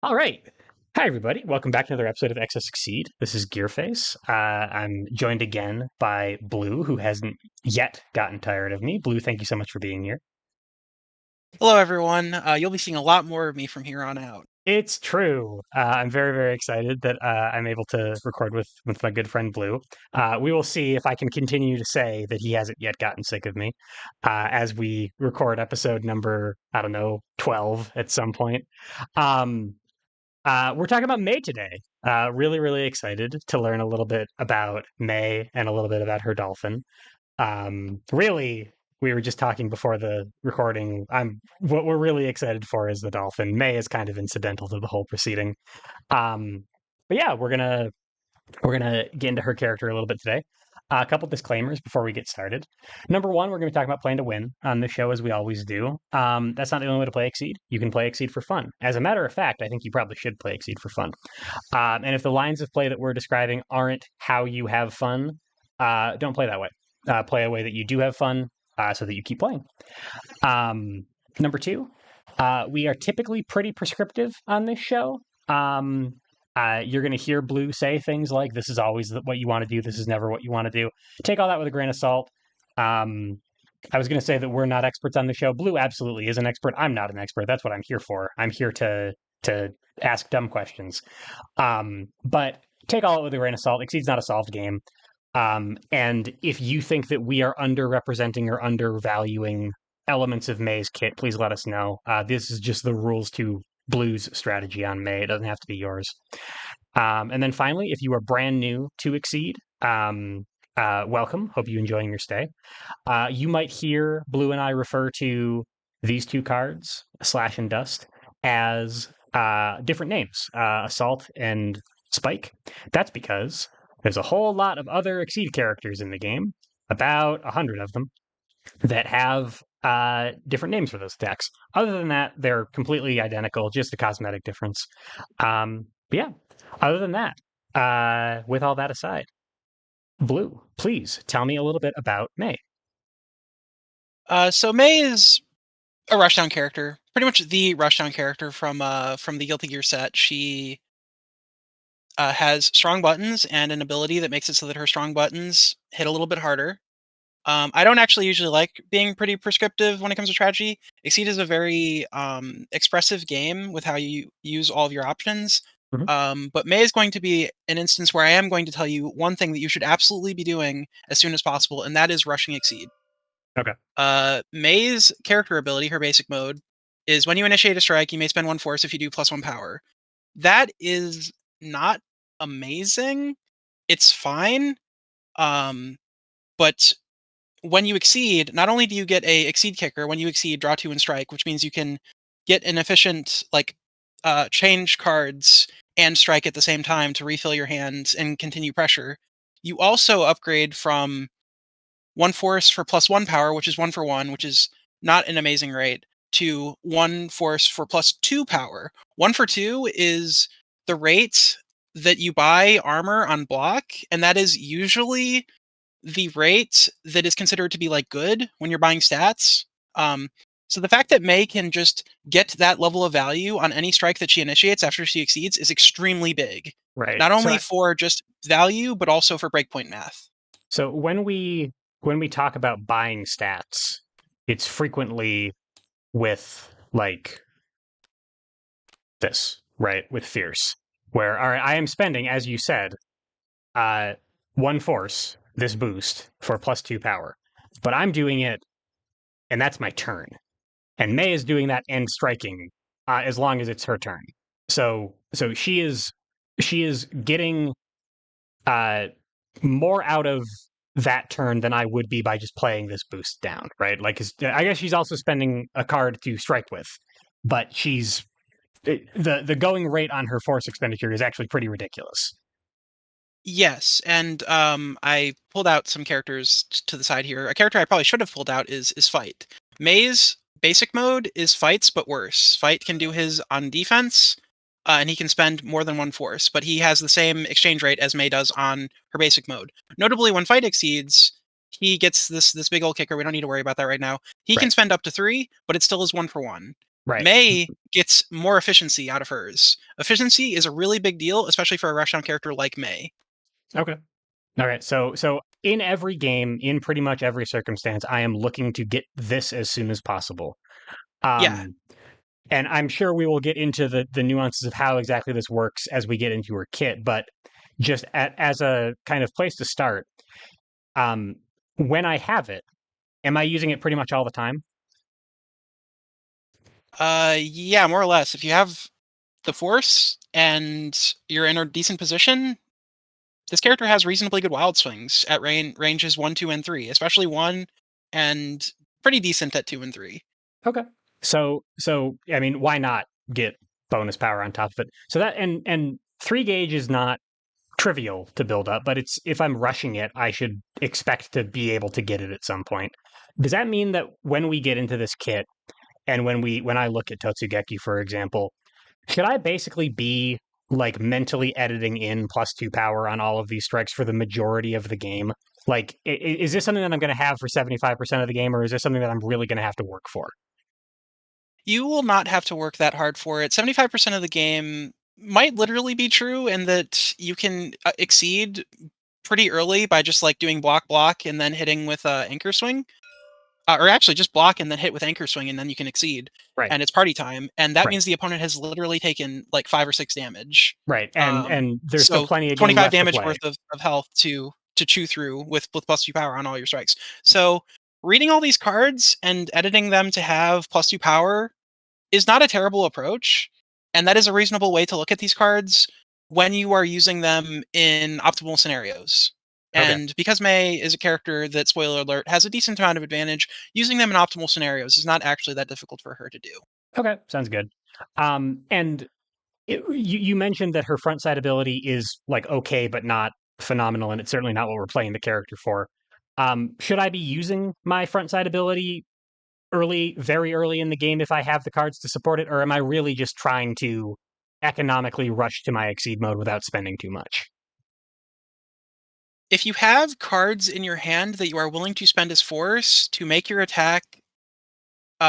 All right. Hi, everybody. Welcome back to another episode of Excess Succeed. This is Gearface. I'm joined again by Blue, who hasn't yet gotten tired of me. Blue, thank you so much for being here. Hello, everyone. You'll be seeing a lot more of me from here on out. It's true. I'm very, very excited that I'm able to record with my good friend Blue. We will see if I can continue to say that he hasn't yet gotten sick of me as we record episode number, I don't know, 12 at some point. Um, we're talking about May today. Really, really excited to learn a little bit about May and a little bit about her dolphin. Really, we were just talking before the recording. What we're really excited for is the dolphin. May is kind of incidental to the whole proceeding. Um, but yeah, we're gonna get into her character a little bit today. A couple disclaimers before we get started. Number one, we're going to be talking about playing to win on the show as we always do. That's not the only way to play Exceed. You can play Exceed for fun. As a matter of fact, I think you probably should play Exceed for fun. And if the lines of play that we're describing aren't how you have fun, don't play that way. Play a way that you do have fun so that you keep playing. Um, Number two, we are typically pretty prescriptive on this show. Um, you're going to hear Blue say things like, "This is always what you want to do. This is never what you want to do." Take all that with a grain of salt. Um, I was going to say that we're not experts on the show. Blue absolutely is an expert. I'm not an expert. That's what I'm here for. I'm here to ask dumb questions. But take all it with a grain of salt. Exceed's not a solved game. And if you think that we are underrepresenting or undervaluing elements of May's kit, please let us know. This is just the rules to Blue's strategy on May. It doesn't have to be yours. And then finally, if you are brand new to Exceed, welcome. Hope you're enjoying your stay. You might hear Blue and I refer to these two cards, Slash and Dust, as different names, Assault and Spike. That's because there's a whole lot of other Exceed characters in the game, about 100 of them, that have different names for those attacks. Other than that, they're completely identical, just a cosmetic difference. But yeah, other than that, with all that aside, Blue, please tell me a little bit about May. So May is a Rushdown character, pretty much the Rushdown character from the Guilty Gear set. She has strong buttons and an ability that makes it so that her strong buttons hit a little bit harder. I don't actually usually like being pretty prescriptive when it comes to strategy. Exceed is a very expressive game with how you use all of your options. Mhm. But May is going to be an instance where I am going to tell you one thing that you should absolutely be doing as soon as possible, and that is rushing Exceed. Okay. May's character ability, her basic mode, is when you initiate a strike, you may spend one force if you do +1 power. That is not amazing. It's fine. Um, but when you exceed, not only do you get a exceed kicker, when you exceed, draw 2 and strike, which means you can get an efficient change cards and strike at the same time to refill your hands and continue pressure. You also upgrade from one force for +1 power, which is 1 for 1, which is not an amazing rate, to one force for +2 power. 1 for 2 is the rate that you buy armor on block, and that is usually the rate that is considered to be like good when you're buying stats. Um, so the fact that May can just get that level of value on any strike that she initiates after she exceeds is extremely big. Right. Not So only for just value, but also for breakpoint math. so when we talk about buying stats, it's frequently with like this, right? With Fierce, where all right, I am spending, as you said, uh, one force, this boost for +2 power, but I'm doing it, and that's my turn. And May is doing that and striking as long as it's her turn. So she is getting uh, more out of that turn than I would be by just playing this boost down, right? Like, I guess she's also spending a card to strike with, but the going rate on her force expenditure is actually pretty ridiculous. Yes, and I pulled out some characters to the side here. A character I probably should have pulled out is Fight. May's basic mode is Fights, but worse. Fight can do his on defense, and he can spend more than one force, but he has the same exchange rate as May does on her basic mode. Notably, when Fight exceeds, he gets this big old kicker. We don't need to worry about that right now. He can Right, spend up to 3, but it still is 1 for 1. right. May gets more efficiency out of hers. Efficiency is a really big deal, especially for a rushdown character like Mei. Okay. All right. So in every game, in pretty much every circumstance, I am looking to get this as soon as possible. Yeah. Um, and I'm sure we will get into the nuances of how exactly this works as we get into her kit. But just as a kind of place to start, um, when I have it, am I using it pretty much all the time? Yeah, more or less. If you have the force and you're in a decent position, this character has reasonably good wild swings at ranges 1, 2, and 3, especially 1, and pretty decent at 2 and 3. Okay. So I mean, why not get bonus power on top of it? So that and 3 gauge is not trivial to build up, but it's if I'm rushing it, I should expect to be able to get it at some point. Does that mean that when we get into this kit and when I look at Totsugeki, for example, should I basically be like mentally editing in +2 power on all of these strikes for the majority of the game? Like, is this something that I'm going to have for 75% of the game, or is this something that I'm really going to have to work for? You will not have to work that hard for it. 75% of the game might literally be true, and that you can exceed pretty early by just like doing block and then hitting with anchor swing. Or actually just block and then hit with anchor swing, and then you can exceed, Right, and it's party time, and that right, means the opponent has literally taken like 5 or 6 damage. right, and there's still So plenty of game 25 left to damage play. worth of health to chew through with +2 power on all your strikes. So reading all these cards and editing them to have +2 power is not a terrible approach, and that is a reasonable way to look at these cards when you are using them in optimal scenarios. Okay, And because Mei is a character that, spoiler alert, has a decent amount of advantage, using them in optimal scenarios is not actually that difficult for her to do. okay, sounds good. And you mentioned that her front side ability is like okay, but not phenomenal, and it's certainly not what we're playing the character for. Should I be using my front side ability very early in the game if I have the cards to support it, or am I really just trying to economically rush to my exceed mode without spending too much? If you have cards in your hand that you are willing to spend as force to make your attack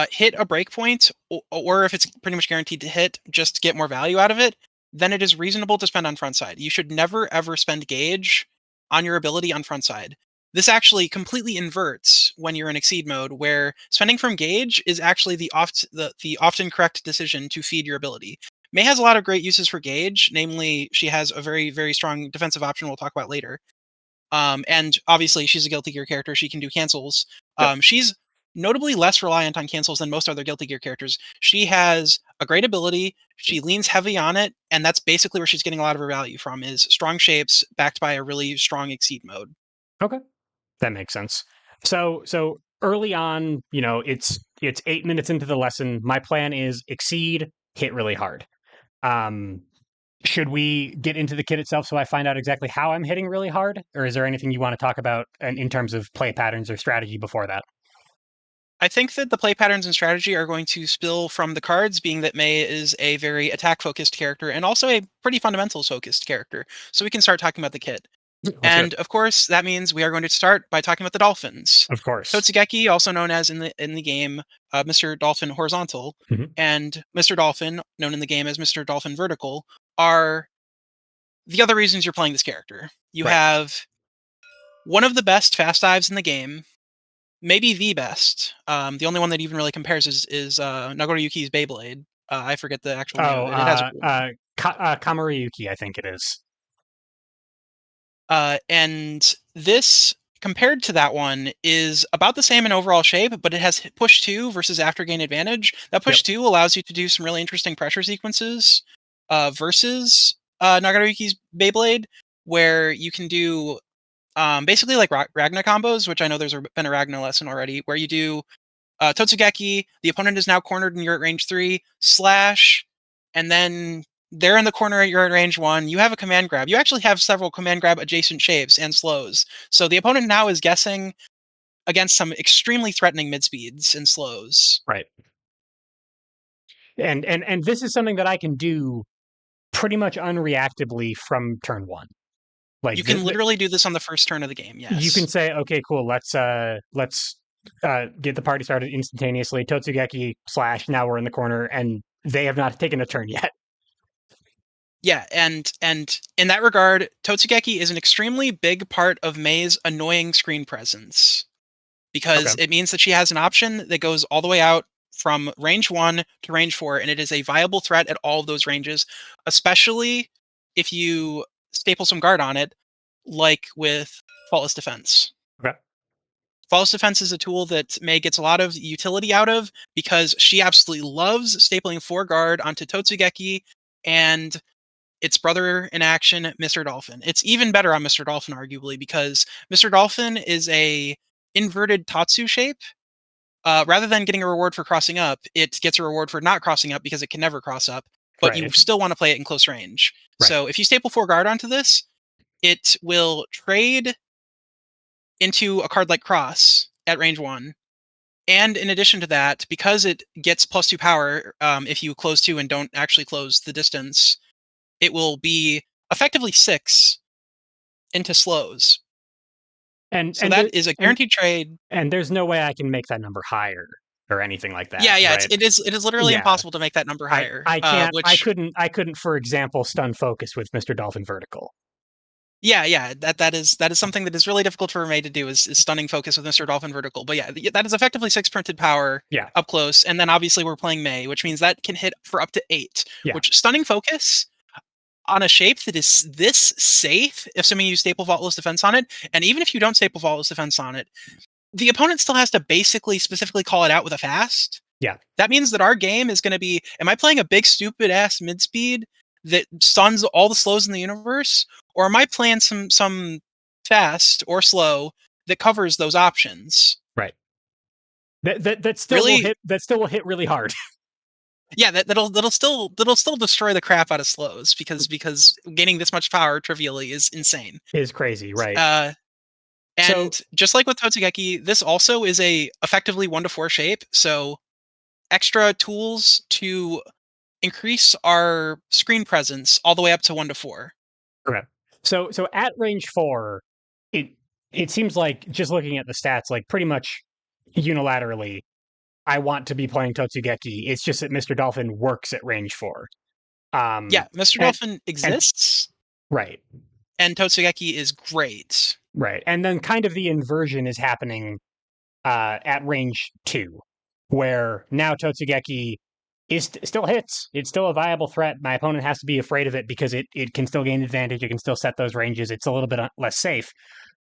hit a breakpoint, or if it's pretty much guaranteed to hit, just to get more value out of it, then it is reasonable to spend on front side. You should never ever spend gauge on your ability on front side. This actually completely inverts when you're in exceed mode, where spending from gauge is actually the often correct decision to feed your ability. Mei has a lot of great uses for gauge, namely she has a very very strong defensive option we'll talk about later. And obviously, she's a Guilty Gear character. She can do cancels. Yep. She's notably less reliant on cancels than most other Guilty Gear characters. She has a great ability. She leans heavy on it, and that's basically where she's getting a lot of her value from, is strong shapes backed by a really strong exceed mode. Okay, that makes sense. So early on, it's 8 minutes into the lesson. My plan is exceed, hit really hard. Um, should we get into the kit itself so I find out exactly how I'm hitting really hard, or is there anything you want to talk about in terms of play patterns or strategy before that? I think that the play patterns and strategy are going to spill from the cards, being that Mei is a very attack focused character and also a pretty fundamentals focused character. So we can start talking about the kit. Let's do it. And of course, that means we are going to start by talking about the dolphins. Of course. Totsugeki, also known as in the game Mr. Dolphin Horizontal, Mhm. and Mr. Dolphin, known in the game as Mr. Dolphin Vertical, are the other reasons you're playing this character. You Right. have one of the best fast dives in the game, maybe the best. The only one that even really compares is Nagoriyuki's Beyblade. I forget the actual name of Oh, it. It has a cool name. Kamariyuki, I think it is. And this, compared to that one, is about the same in overall shape, but it has push 2 versus after gain advantage. That Yep. push 2 allows you to do some really interesting pressure sequences versus Nagaruyuki's Beyblade, where you can do basically like Ragna combos, which I know been a Ragna lesson already, where you do Totsugeki, the opponent is now cornered and you're at range 3, slash, and then they're in the corner, you're at range 1. You have a command grab. You actually have several command grab adjacent shapes and slows. So the opponent now is guessing against some extremely threatening mid speeds and slows. Right. And this is something that I can do pretty much unreactively from turn one. Like You can literally do this on the first turn of the game, you can yes. say, okay, cool, let's get the party started instantaneously. Totsugeki slash. Now we're in the corner, and they have not taken a turn yet. Yeah, and in that regard, Totsugeki is an extremely big part of Mei's annoying screen presence Okay. because it means that she has an option that goes all the way out from range 1 to range 4, and it is a viable threat at all of those ranges, especially if you staple some guard on it, like with Faultless Defense. Okay. Faultless Defense is a tool that Mei gets a lot of utility out of because she absolutely loves stapling 4 guard onto Totsugeki and its brother in action, Mr. Dolphin. It's even better on Mr. Dolphin, arguably, because Mr. Dolphin is a inverted Tatsu shape. Rather than getting a reward for crossing up, it gets a reward for not crossing up because it can never cross up, but you Right. still want to play it in close range. Right. So if you staple 4 guard onto this, it will trade into a card like Cross at range 1. And in addition to that, because it gets +2 power if you close 2 and don't actually close the distance, it will be effectively 6 into slows. And So and that there is a and guaranteed trade. and there's no way I can make that number higher or anything like that, Yeah, yeah, right? it is literally Yeah. impossible to make that number I higher. I can't Which I couldn't, for example, stun focus with Mr. Dolphin Vertical. yeah, yeah, that is something that is really difficult for May to do is stunning focus with Mr. Dolphin Vertical. But yeah, that is effectively 6 printed power Yeah. up close, and then obviously we're playing May, which means that can hit for up to 8. Yeah. Which stunning focus on a shape that is this safe, assuming you staple Vaultless Defense on it, and even if you don't staple Vaultless Defense on it, the opponent still has to basically specifically call it out with a fast. Yeah. That means that our game is going to be: am I playing a big stupid ass mid speed that stuns all the slows in the universe, or am I playing some fast or slow that covers those options? Right. That still will Really, hit. That still will hit really hard. yeah, that'll still destroy the crap out of slows because gaining this much power trivially is insane. Is crazy, right? Uh, So and just like with Totsugeki, this also is a effectively 1 to 4 shape, so extra tools to increase our screen presence all the way up to 1 to 4. correct. So at range 4, it it seems like, just looking at the stats, like pretty much unilaterally, I want to be playing Totsugeki. It's just that Mr. Dolphin works at range 4. Yeah, Mr. And Dolphin and exists, right, and Totsugeki is great. right, and then kind of the inversion is happening at range 2, where now Totsugeki still hits. It's still a viable threat. My opponent has to be afraid of it because it can still gain advantage. It can still set those ranges. It's a little bit less safe.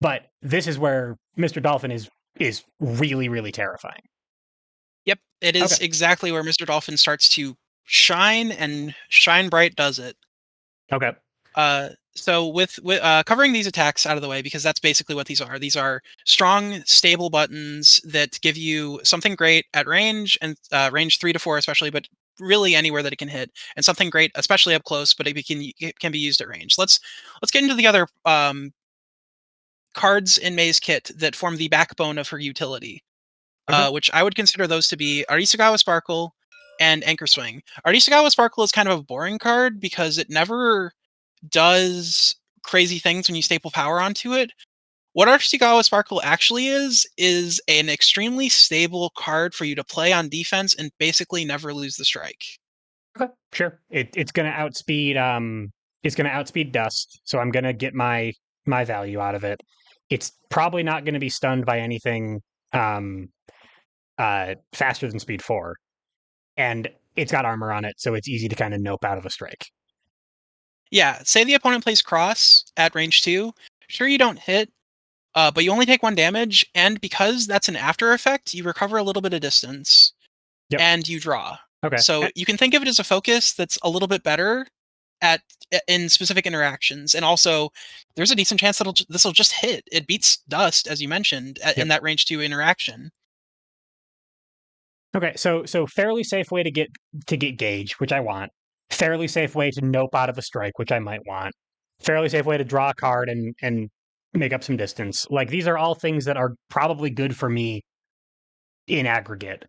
But this is where Mr. Dolphin is really, really terrifying. Yep, it Okay. is exactly where Mr. Dolphin starts to shine, and shine bright does it. Okay. So with covering these attacks out of the way, because that's basically what these are. These are strong, stable buttons that give you something great at range and range 3 to 4, especially, but really anywhere that it can hit, and something great, especially up close, but it can be used at range. Let's get into the other cards in May's kit that form the backbone of her utility, Okay. which I would consider those to be Arisagawa Sparkle and Anchor Swing. Arisagawa Sparkle is kind of a boring card because it never does crazy things when you staple power onto it. What Arisagawa Sparkle actually is an extremely stable card for you to play on defense and basically never lose the strike. Okay. Sure. It's gonna outspeed Dust, so I'm gonna get my value out of it. It's probably not gonna be stunned by anything um faster than speed 4. And it's got armor on it, so it's easy to kind of nope out of a strike. Yeah, say the opponent plays Cross at range 2. Sure, you don't hit, but you only take 1 damage, and because that's an after effect, you recover a little bit of distance, Yep. and you draw. Okay. So you can think of it as a focus that's a little bit better at in specific interactions, and also there's a decent chance that this will just hit. It beats Dust, as you mentioned, in Yep. that range 2 interaction. Okay. So fairly safe way to get gauge, which I want. Fairly safe way to nope out of a strike, which I might want. Fairly safe way to draw a card and make up some distance. Like, these are all things that are probably good for me in aggregate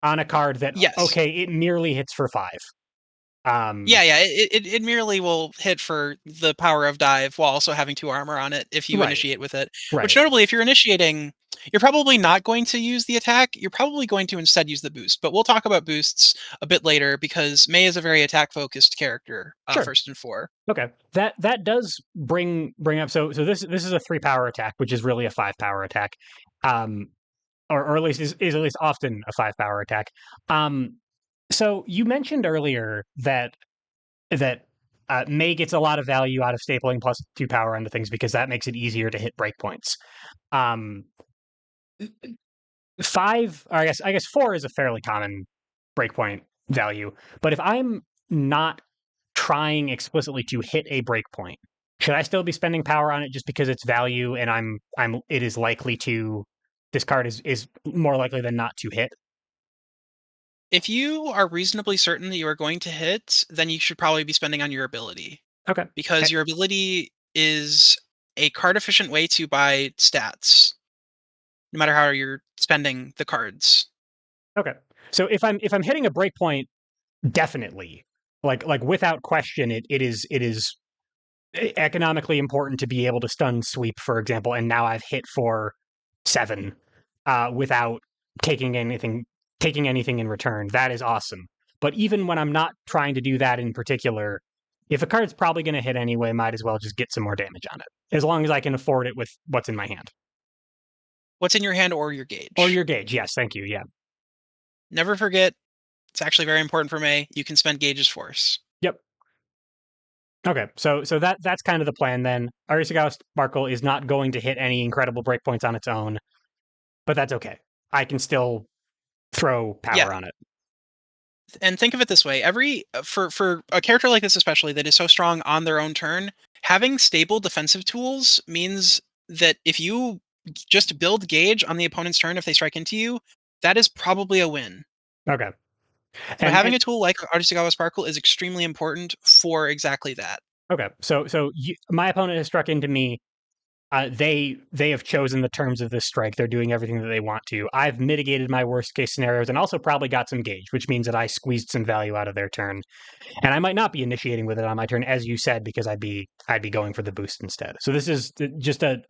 on a card that, Yes. okay, it merely hits for 5. Yeah, yeah. It merely will hit for the power of dive while also having 2 armor on it if you Right. initiate with it. Which Right. notably, if you're initiating You're probably not going to use the attack. You're probably going to instead use the boost. But we'll talk about boosts a bit later because May is a very attack focused character, Sure. first and four. Okay. That does bring up, so this is a 3 power attack, which is really a 5 power attack. Um or at least is at least often a 5 power attack. Um so you mentioned earlier that May gets a lot of value out of stapling +2 power onto things because that makes it easier to hit breakpoints. Um, 5, or I guess 4 is a fairly common breakpoint value. But if I'm not trying explicitly to hit a breakpoint, should I still be spending power on it just because it's value and it is likely to, this card is more likely than not to hit? If you are reasonably certain that you are going to hit, then you should probably be spending on your ability Okay. because Eh, your ability is a card efficient way to buy stats, no matter how you're spending the cards. Okay. So if I'm hitting a breakpoint, definitely, like without question, it is economically important to be able to stun sweep, for example, and now I've hit for 7 without taking anything taking anything in return. That is awesome. But even when I'm not trying to do that in particular, if a card's probably going to hit anyway, might as well just get some more damage on it, as long as I can afford it with what's in my hand. What's in your hand or your Or gauge. your gauge. Yes, thank you. Yeah. Never forget, it's actually very important for May. You can spend gauge's force. Yep. Okay, so that's kind of the plan then. Arisagawa Sparkle is not going to hit any incredible breakpoints on its own, but that's okay. I can still throw Yeah, power on it. and think of it this way: every for a character like this, especially that is so strong on their own turn, having stable defensive tools means that if you just build gauge on the opponent's turn, if they strike into you, that is probably a win. Okay, So and having a tool like Artisagawa Sparkle is extremely important for exactly that. okay, my opponent has struck into me. They have chosen the terms of this strike. They're doing everything that they want to. I've mitigated my worst case scenarios and also probably got some gauge, which means that I squeezed some value out of their turn. And I might not be initiating with it on my turn, as you said, because I'd be going for the boost instead. So this is just a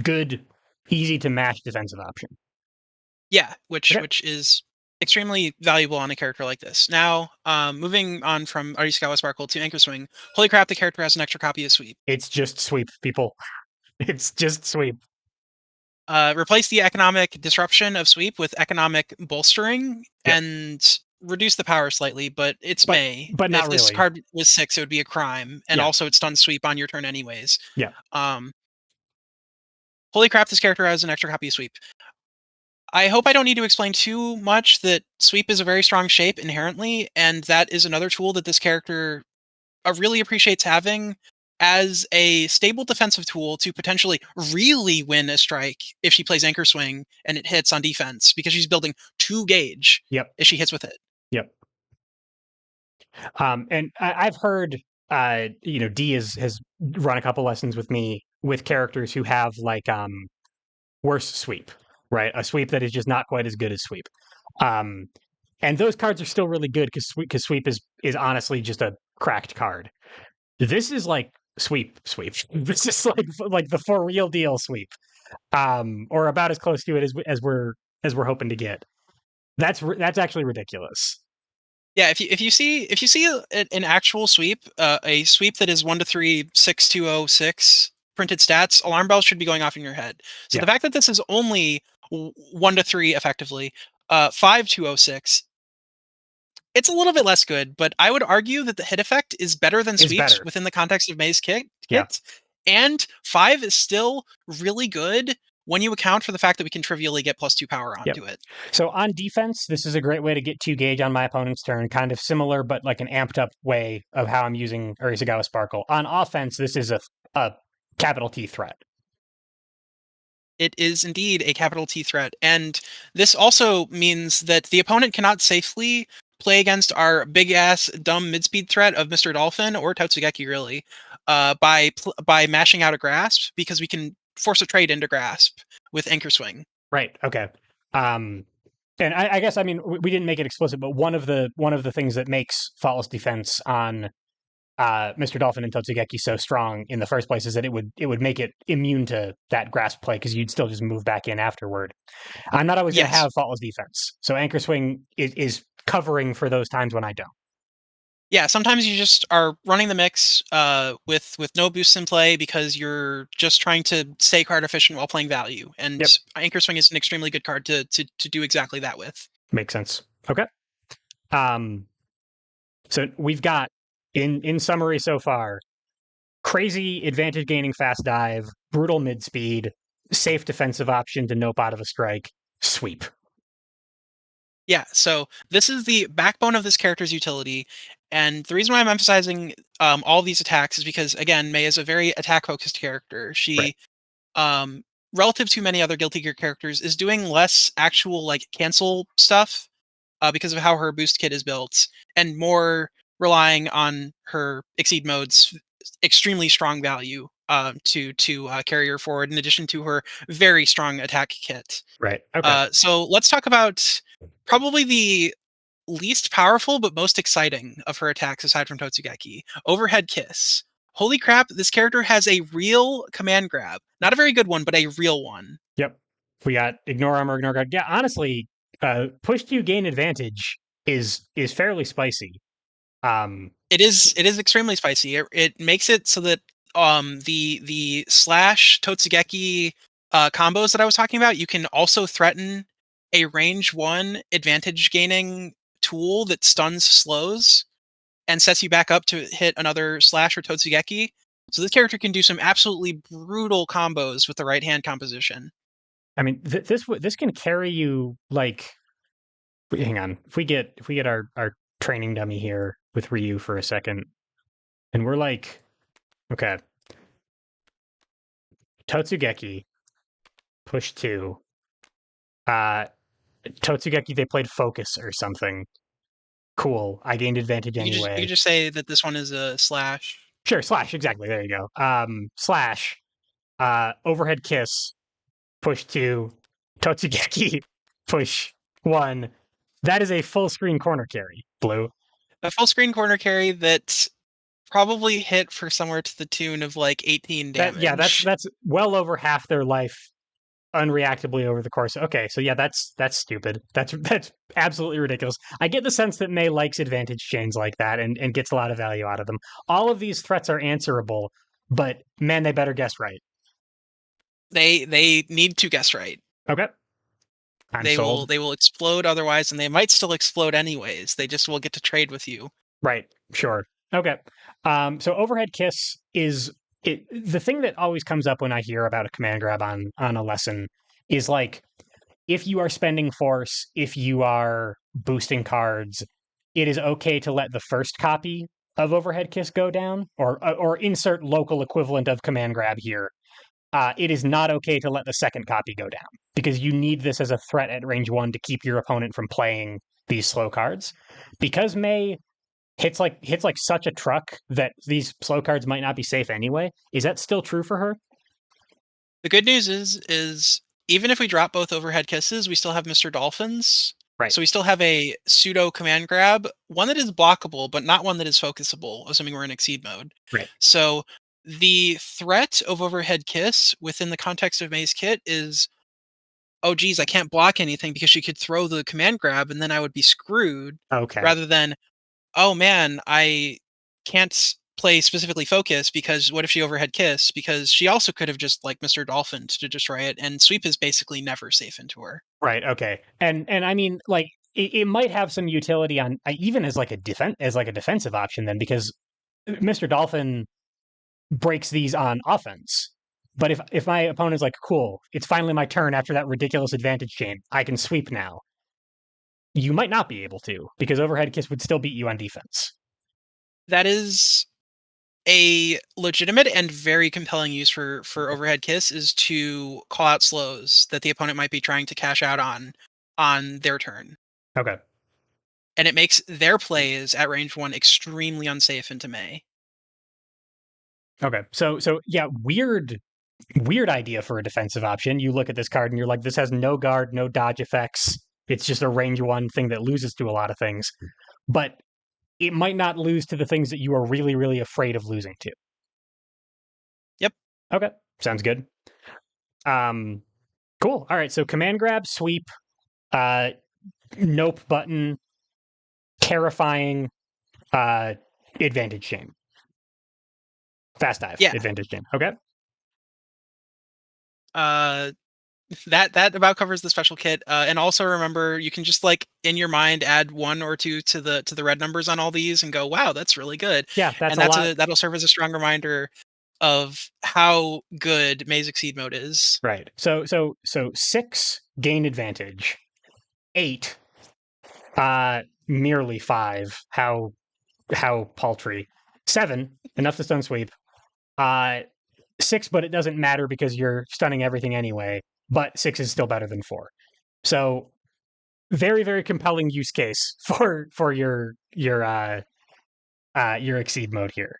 good, easy to match defensive option. Yeah, which Okay, which is extremely valuable on a character like this. Now, moving on from Artisagawa Sparkle to Anchor Swing. Holy crap! The character has an extra copy of Sweep. it's just sweep, people. It's just sweep. Replace the economic disruption of Sweep with economic bolstering Yep, and reduce the power slightly, but it's but May. but not If this really. card was 6, it would be a crime, and Yeah, also it's done Sweep on your turn anyways. yeah, Um, Holy crap! This character has an extra copy of Sweep. I hope I don't need to explain too much that Sweep is a very strong shape inherently, and that is another tool that this character really appreciates having as a stable defensive tool to potentially really win a strike if she plays Anchor Swing and it hits on defense because she's building 2 gauge yep, if she hits with it. yep. And I've heard, D has run a couple lessons with me with characters who have like worse sweep, right? A sweep that is just not quite as good as sweep. Um, and those cards are still really good because sweep is honestly just a cracked card. This is like sweep. This is like the for real deal sweep, or about as close to it as we're hoping to get. That's actually ridiculous. Yeah, if you see an actual sweep, a sweep that is 1 to 3 6206 printed stats, alarm bells should be going off in your head. So Yeah, the fact that this is only 1 to 3 effectively, 5206, it's a little bit less good, but I would argue that the hit effect is better than is sweeps better. within the context of May's Yeah, kit. And 5 is still really good when you account for the fact that we can trivially get +2 power yep. onto it. So on defense, this is a great way to get 2 gauge on my opponent's turn, kind of similar, but like an amped up way of how I'm using Arisagawa Sparkle. On offense, this is a capital T threat. It is indeed a capital T threat. And this also means that the opponent cannot safely play against our big ass dumb mid speed threat of Mr. Dolphin or Tatsugeki really, by mashing out a grasp because we can force a trade into grasp with Anchor Swing. Right. Okay. Um, and I guess, I mean, we didn't make it explicit, but one of the things that makes faultless defense on Mr. Dolphin and Totsugeki so strong in the first place is that it would make it immune to that grasp play because you'd still just move back in afterward. I'm not always going to Yes. have faultless defense, so anchor swing is covering for those times when I don't. Yeah, sometimes you just are running the mix with no boosts in play because you're just trying to stay card efficient while playing value. And Yep, Anchor Swing is an extremely good card to do exactly that with. makes sense. Okay. Um, so we've got in summary so far crazy advantage gaining fast dive, brutal mid speed, safe defensive option to nope out of a strike, sweep. Yeah, so this is the backbone of this character's utility. And the reason why I'm emphasizing all these attacks is because, again, Mei is a very attack focused character. Right, She, um, relative to many other Guilty Gear characters, is doing less actual like cancel stuff because of how her boost kit is built, and more relying on her exceed mode's extremely strong value to carry her forward. In addition to her very strong attack kit. right. Okay. So let's talk about probably the least powerful but most exciting of her attacks aside from Totsugeki. Overhead Kiss. Holy crap, this character has a real command grab. Not a very good one, but a real one. Yep. We got ignore armor, ignore guard. Yeah, honestly, push to gain advantage is fairly spicy. Um, It is extremely spicy. It makes it so that the slash Totsugeki combos that I was talking about, you can also threaten a range one advantage gaining tool that stuns slows and sets you back up to hit another slash or Totsugeki. So this character can do some absolutely brutal combos with the right hand composition. I mean, this can carry you like. Hang on, if we get our training dummy here with Ryu for a second, and we're like, okay, Totsugeki push two, uh, Totsugeki they played focus or something. Cool, I gained advantage You anyway. could just say that this one is a slash. Sure, slash exactly. There you go. Slash, overhead kiss, push two, Totsugeki, push one. That is a full screen corner carry, Blue. A full screen corner carry that probably hit for somewhere to the tune of like 18 That yeah, that's damage. that's well over half their life unreactably over the course. Okay, so yeah, that's stupid. That's absolutely ridiculous. I get the sense that May likes advantage chains like that and gets a lot of value out of them. All of these threats are answerable, but man, they better guess right. They need to guess right. Okay, I'm They will sold. they will explode otherwise, and they might still explode anyways. They just will get to trade with you. Right, sure. Okay. So overhead kiss is the thing that always comes up when I hear about a command grab on a lesson is like if you are spending force, if you are boosting cards, it is okay to let the first copy of overhead kiss go down, or insert local equivalent of command grab here. It is not okay to let the second copy go down because you need this as a threat at range one to keep your opponent from playing these slow cards. Because May hits like such a truck that these slow cards might not be safe anyway. Is that still true for her? The good news is even if we drop both overhead kisses, we still have Mr. Dolphins. Right. So we still have a pseudo command grab, one that is blockable, but not one that is focusable, assuming we're in exceed mode. Right. So the threat of overhead kiss within the context of May's kit is, oh geez, I can't block anything because she could throw the command grab and then I would be screwed, Okay. rather than, oh man, I can't play specifically focus because what if she overhead kiss? Because she also could have just like Mr. Dolphin to destroy it, and sweep is basically never safe into her. Right. Okay. And I mean, like it might have some utility on even as like a defensive option then because Mr. Dolphin breaks these on offense. But if my opponent's like, cool, it's finally my turn after that ridiculous advantage chain, I can sweep now. You might not be able to because overhead kiss would still beat you on defense. That is a legitimate and very compelling use for overhead kiss, is to call out slows that the opponent might be trying to cash out on their turn. Okay. And it makes their plays at range one extremely unsafe into May. Okay. So yeah, weird idea for a defensive option. You look at this card and you're like, this has no guard, no dodge effects. It's just a range one thing that loses to a lot of things. But it might not lose to the things that you are really, really afraid of losing to. Yep. Okay, sounds good. Um, cool. All right, so command grab, sweep, uh, nope button, terrifying, uh, advantage chain, fast dive, Yeah. advantage chain. Okay. Uh, that about covers the special kit. And also remember, you can just like in your mind add 1 or 2 to the red numbers on all these and go, wow, that's really good. Yeah, that's And a lot. that'll serve as a strong reminder of how good Maze Exceed mode is. Right. So 6 gain advantage, 8 merely 5. How paltry. 7 enough to stun sweep. Uh 6, but it doesn't matter because you're stunning everything anyway. But 6 is still better than 4. So very, very compelling use case for your exceed mode here.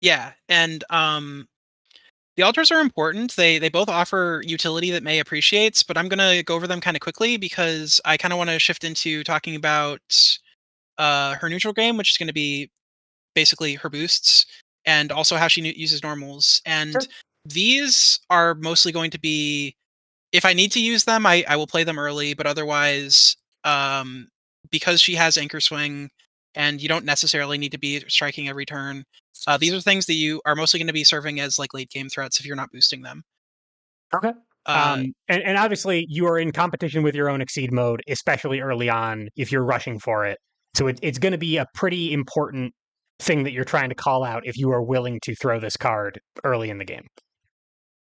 Yeah, and the altars are important. They both offer utility that May appreciates, but I'm gonna go over them kind of quickly because I kind of want to shift into talking about her neutral game, which is going to be basically her boosts and also how she uses normals. And Sure. these are mostly going to be, if I need to use them, I will play them early, but otherwise, um, because she has anchor swing and you don't necessarily need to be striking every turn, these are things that you are mostly going to be serving as like late game threats if you're not boosting them. Okay. Uh, And obviously you are in competition with your own exceed mode, especially early on if you're rushing for it. So it's going to be a pretty important thing that you're trying to call out if you are willing to throw this card early in the game.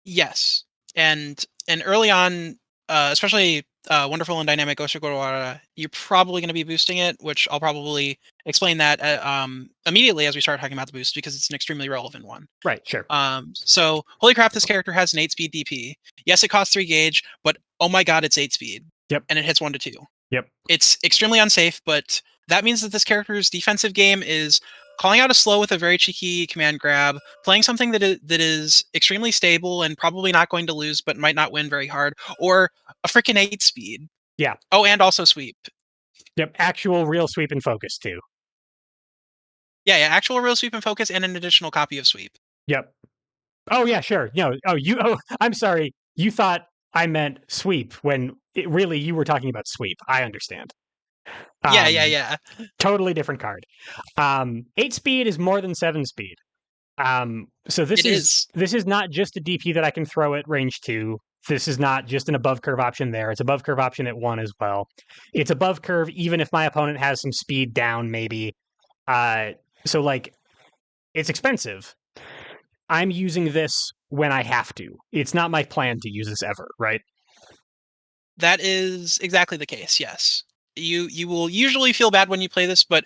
yes, and early on, especially Wonderful and Dynamic Oshigoro, you're probably going to be boosting it, which I'll probably explain that immediately as we start talking about the boost because it's an extremely relevant one. Right. Sure. So holy crap, this character has an 8 speed DP. Yes, it costs 3 gauge, but oh my god, it's 8 speed. Yep. And it hits 1 to 2. Yep. It's extremely unsafe, but that means that this character's defensive game is calling out a slow with a very cheeky command grab, playing something that is extremely stable and probably not going to lose, but might not win very hard, or a freaking 8 speed. Yeah. Oh, and also sweep. Yep. Actual real sweep and focus too. Yeah, actual real sweep and focus, and an additional copy of sweep. Yep. Oh yeah. Sure. No. Oh you. Oh, I'm sorry. You thought I meant sweep when really you were talking about sweep. I understand. Yeah, yeah, Um, yeah. totally different card. 8 speed is more than 7 speed. So It is. this is not just a DP that I can throw at range 2. This is not just an above curve option there. It's above curve option at 1 as well. It's above curve even if my opponent has some speed down, maybe. Uh, so like it's expensive. I'm using this when I have to. It's not my plan to use this ever, right? That is exactly the case. Yes, you will usually feel bad when you play this, but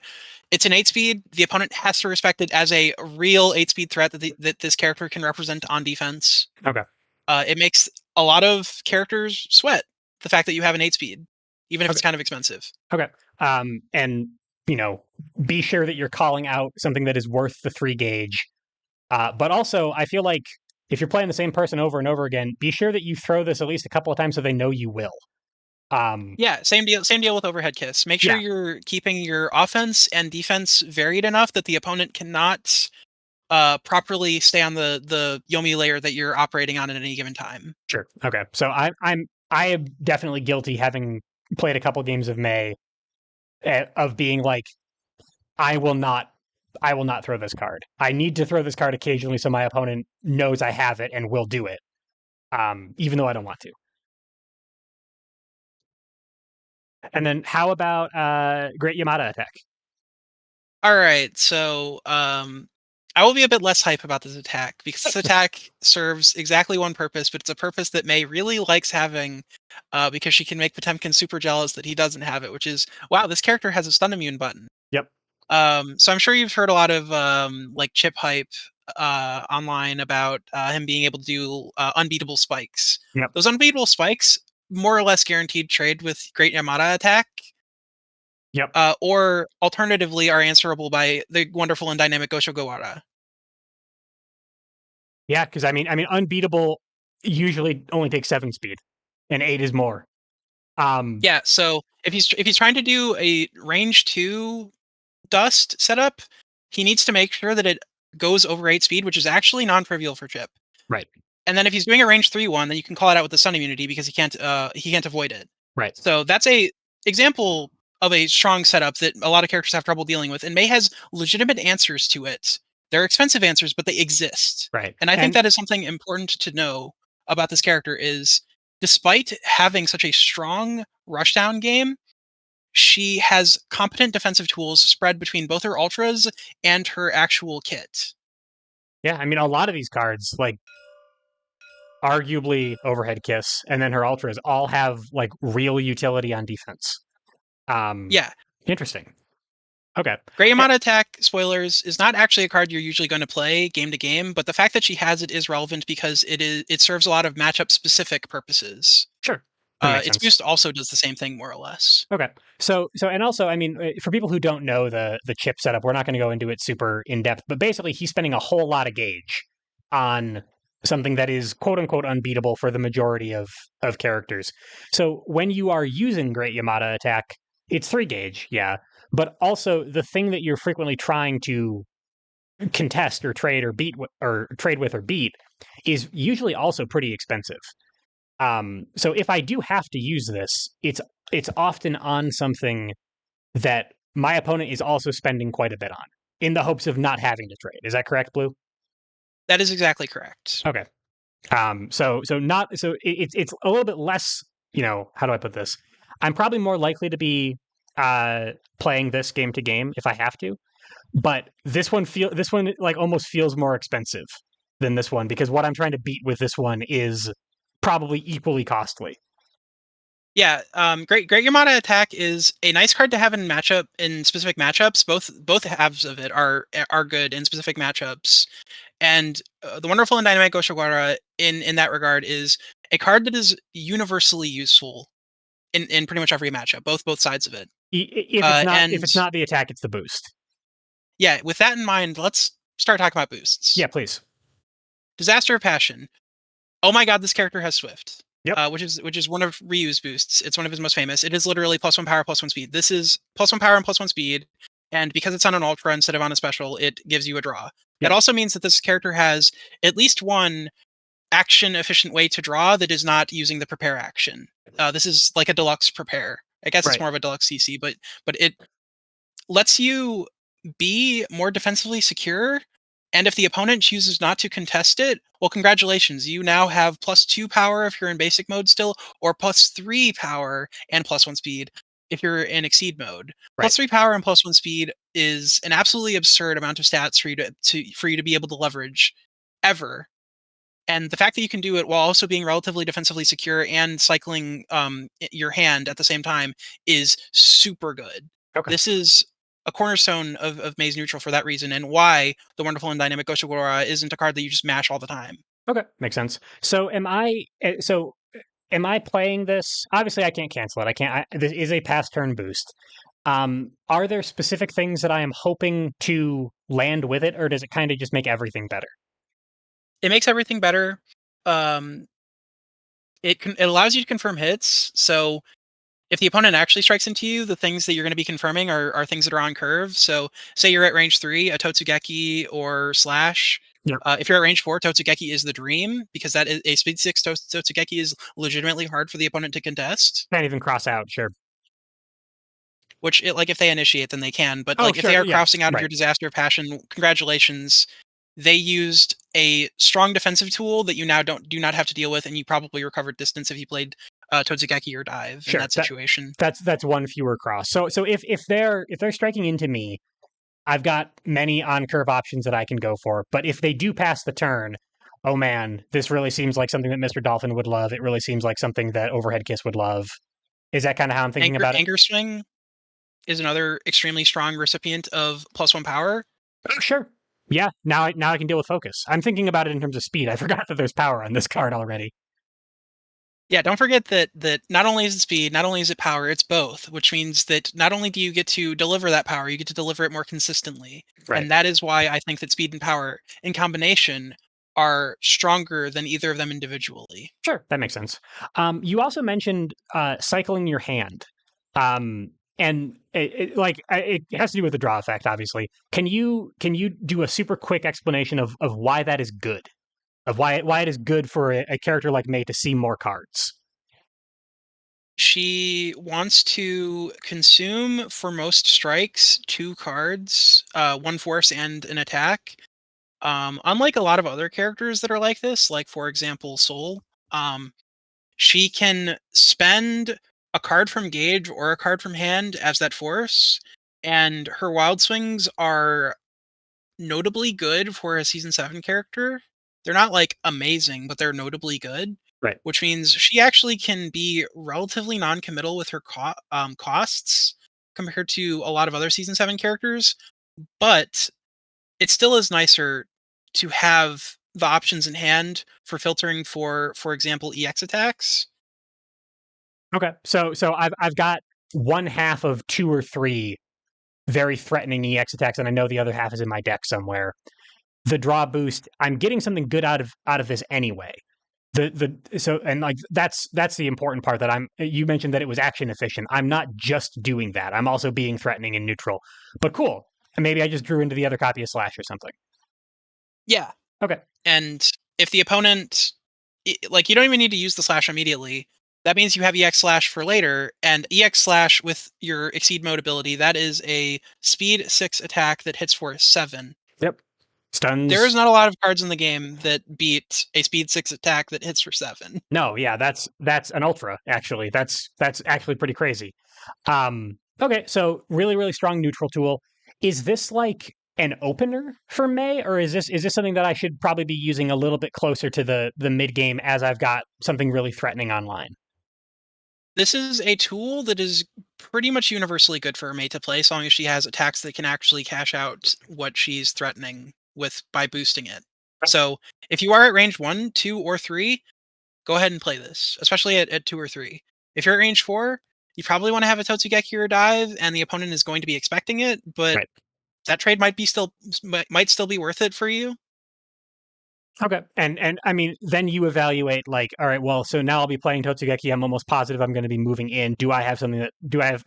it's an 8 speed. The opponent has to respect it as a real 8 speed threat that this character can represent on defense. Okay. It makes a lot of characters sweat the fact that you have an 8 speed, even if Okay. it's kind of expensive. Okay. And you know, be sure that you're calling out something that is worth the 3 gauge. But also, I feel like if you're playing the same person over and over again, be sure that you throw this at least a couple of times so they know you will. Yeah, same deal. Same deal with overhead kiss. Make sure Yeah, you're keeping your offense and defense varied enough that the opponent cannot properly stay on the Yomi layer that you're operating on at any given time. sure. Okay. So I am definitely guilty having played a couple games of May of being like I will not I will not throw this card. I need to throw this card occasionally so my opponent knows I have it and will do it. Even though I don't want to. And then how about Great Yamada attack? All right, so I will be a bit less hype about this attack because this attack serves exactly one purpose, but it's a purpose that May really likes having because she can make Potemkin super jealous that he doesn't have it, which is wow, this character has a stun immune button. Yep. So I'm sure you've heard a lot of like chip hype online about him being able to do unbeatable spikes. Yep. Those unbeatable spikes more or less guaranteed trade with Great Yamada attack, Yep. or alternatively are answerable by the wonderful and dynamic Gosho Gawara. Yeah, because I mean, unbeatable usually only takes 7 speed, and 8 is more. Um, Yeah, so if he's trying to do a range 2 dust setup, he needs to make sure that it goes over 8 speed, which is actually non-trivial for Chip. Right. And then if he's doing a range 3 one, then you can call it out with the stun immunity because he can't avoid it. Right. So that's a example of a strong setup that a lot of characters have trouble dealing with, and May has legitimate answers to it. They're expensive answers, but they exist. Right. And I think And that is something important to know about this character is despite having such a strong rushdown game, she has competent defensive tools spread between both her ultras and her actual kit. yeah, I mean, a lot of these cards, like arguably overhead kiss, and then her ultras all have like real utility on defense. Um, Yeah, interesting. Okay. Great Eh, Yamada Attack, spoilers, is not actually a card you're usually going to play game to game, but the fact that she has it is relevant because it serves a lot of matchup specific purposes. sure, that makes Its sense. boost also does the same thing more or less. Okay. And also, I mean, for people who don't know the chip setup, we're not going to go into it super in depth, but basically, he's spending a whole lot of gauge on something that is quote unquote unbeatable for the majority of characters. So when you are using Great Yamada Attack, it's 3 gauge, yeah, but also the thing that you're frequently trying to contest or trade or trade with or beat is usually also pretty expensive. So if I do have to use this, it's often on something that my opponent is also spending quite a bit on in the hopes of not having to trade. Is that correct, Blue? That is exactly correct. Okay. It's a little bit less. You know, how do I put this? I'm probably more likely to be playing this game to game if I have to, but this one like almost feels more expensive than this one because what I'm trying to beat with this one is probably equally costly. Yeah, Great Yamada Attack is a nice card to have in specific matchups. Both halves of it are good in specific matchups. And the wonderful and dynamic Goshawara in that regard is a card that is universally useful in pretty much every matchup, both sides of it. If And it's not the attack, it's the boost. yeah, with that in mind, let's start talking about Yeah, boosts. please. Disaster of Passion. Oh my god, this character has Swift, Yep. which is one of Ryu's boosts. It's one of his most famous. It is literally +1 power, +1 speed. This is +1 power and +1 speed, and because it's on an ultra instead of on a special, it gives you a draw. That Yep. also means that this character has at least one action efficient way to draw that is not using the prepare action. This is like a deluxe prepare. I guess it's Right. more of a deluxe CC, but it lets you be more defensively secure. And if the opponent chooses not to contest it, well, congratulations. You now have +2 power if you're in basic mode still, or +3 power and +1 speed if you're in exceed mode. Right. +3 power and +1 speed is an absolutely absurd amount of stats for you to be able to leverage ever. And the fact that you can do it while also being relatively defensively secure and cycling your hand at the same time is super good. Okay. This is a cornerstone of Maze Neutral for that reason, and why the wonderful and dynamic Goshigora isn't a card that you just mash all the time. Okay. Makes sense. Am I playing this? Obviously, I can't cancel it. I can't. This is a pass turn boost. Are there specific things that I am hoping to land with it, or does it kind of just make everything better? It makes everything better. Um, it allows you to confirm hits, so if the opponent actually strikes into you, the things that you're going to be confirming are things that are on curve. So, say you're at range 3, a Totsugeki or Slash. Yep. If you're at range 4, Totsugeki is the dream because that is a speed 6 Totsugeki is legitimately hard for the opponent to contest. Can't even cross out. Sure. Like if they initiate, then they can. But Oh, like if they sure. are Yeah. crossing out of Right. your Disaster of Passion, congratulations. They used a strong defensive tool that you now do not have to deal with, and you probably recovered distance if you played Totsugeki or Dive in Sure. that situation. That's one fewer cross. So if they're striking into me, I've got many on curve options that I can go for. But if they do pass the turn, oh man, this really seems like something that Mr. Dolphin would love. It really seems like something that Overhead Kiss would love. Is that kind of how I'm thinking about it? Anger Swing is another extremely strong recipient of +1 power. Oh, sure. Yeah, now I can deal with focus. I'm thinking about it in terms of speed. I forgot that there's power on this card already. Yeah, don't forget that not only is it speed, not only is it power, it's both, which means that not only do you get to deliver that power, you get to deliver it more consistently. Right. And that is why I think that speed and power in combination are stronger than either of them individually. Sure, that makes sense. You also mentioned cycling your hand. Um, and it has to do with the draw effect, obviously. Can you do a super quick explanation of why that is good, of why it is good for a character like May to see more cards? She wants to consume for most strikes 2 cards, 1 force and an attack. Unlike a lot of other characters that are like this, like for example Soul, um, she can spend a card from Gauge or a card from hand as that force, and her Wild Swings are notably good for a season 7 character. They're not like amazing, but they're notably good, Right. which means she actually can be relatively non-committal with her costs compared to a lot of other season 7 characters, but it still is nicer to have the options in hand for filtering for example, EX attacks. Okay. So I've got one half of two or three very threatening EX attacks, and I know the other half is in my deck somewhere. The draw boost, I'm getting something good out of this anyway. The so and like that's the important part that I'm you mentioned that it was action efficient. I'm not just doing that. I'm also being threatening and neutral. But cool. And maybe I just drew into the other copy of Slash or something. Yeah, Okay. and if the opponent like, you don't even need to use the slash immediately. That means you have EX slash for later, and EX slash with your exceed mode ability, that is a speed 6 attack that hits for 7. Yep. There is Stuns. not a lot of cards in the game that beat a speed 6 attack that hits for 7. No, yeah, that's an ultra, actually. That's actually pretty crazy. Okay, so really, really strong neutral tool. Is this like an opener for May, or is this something that I should probably be using a little bit closer to the mid game as I've got something really threatening online? This is a tool that is pretty much universally good for a mate to play, as long as she has attacks that can actually cash out what she's threatening with by boosting it. So if you are at range 1, 2, or 3, go ahead and play this, especially at 2 or 3. If you're at range 4, you probably want to have a Totsugeki or dive, and the opponent is going to be expecting it, but Right. that trade might still be worth it for you. Okay. And I mean, then you evaluate like, all right, well, so now I'll be playing Totsugeki. I'm almost positive I'm going to be moving in. Do I have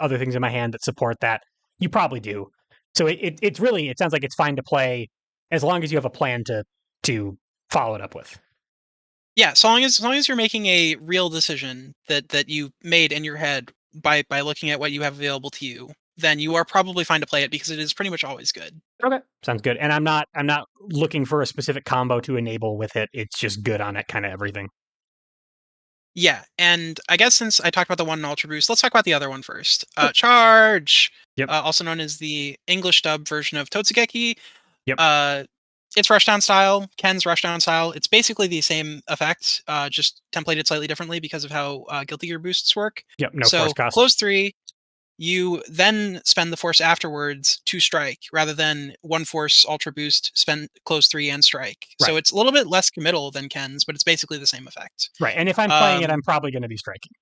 other things in my hand that support that? You probably do. So it's really, it sounds like it's fine to play as long as you have a plan to follow it up with. Yeah, so long as you're making a real decision that you made in your head by looking at what you have available to you, then you are probably fine to play it because it is pretty much always good. Okay. Sounds good. And I'm not looking for a specific combo to enable with it. It's just good on it, kind of everything. Yeah, and I guess since I talked about the one in Ultra Boost, let's talk about the other one first. Sure. Charge, Yep. also known as the English dub version of Totsugeki. Yep. Uh, it's Rushdown style, Ken's Rushdown style. It's basically the same effect, just templated slightly differently because of how Guilty Gear boosts work. Yep. No force So cost. close 3, you then spend the force afterwards to strike, rather than 1 force Ultra Boost, spend close 3 and strike. So Right. it's a little bit less committal than Ken's, but it's basically the same effect. Right. And if I'm playing it, Um, I'm probably going to be striking.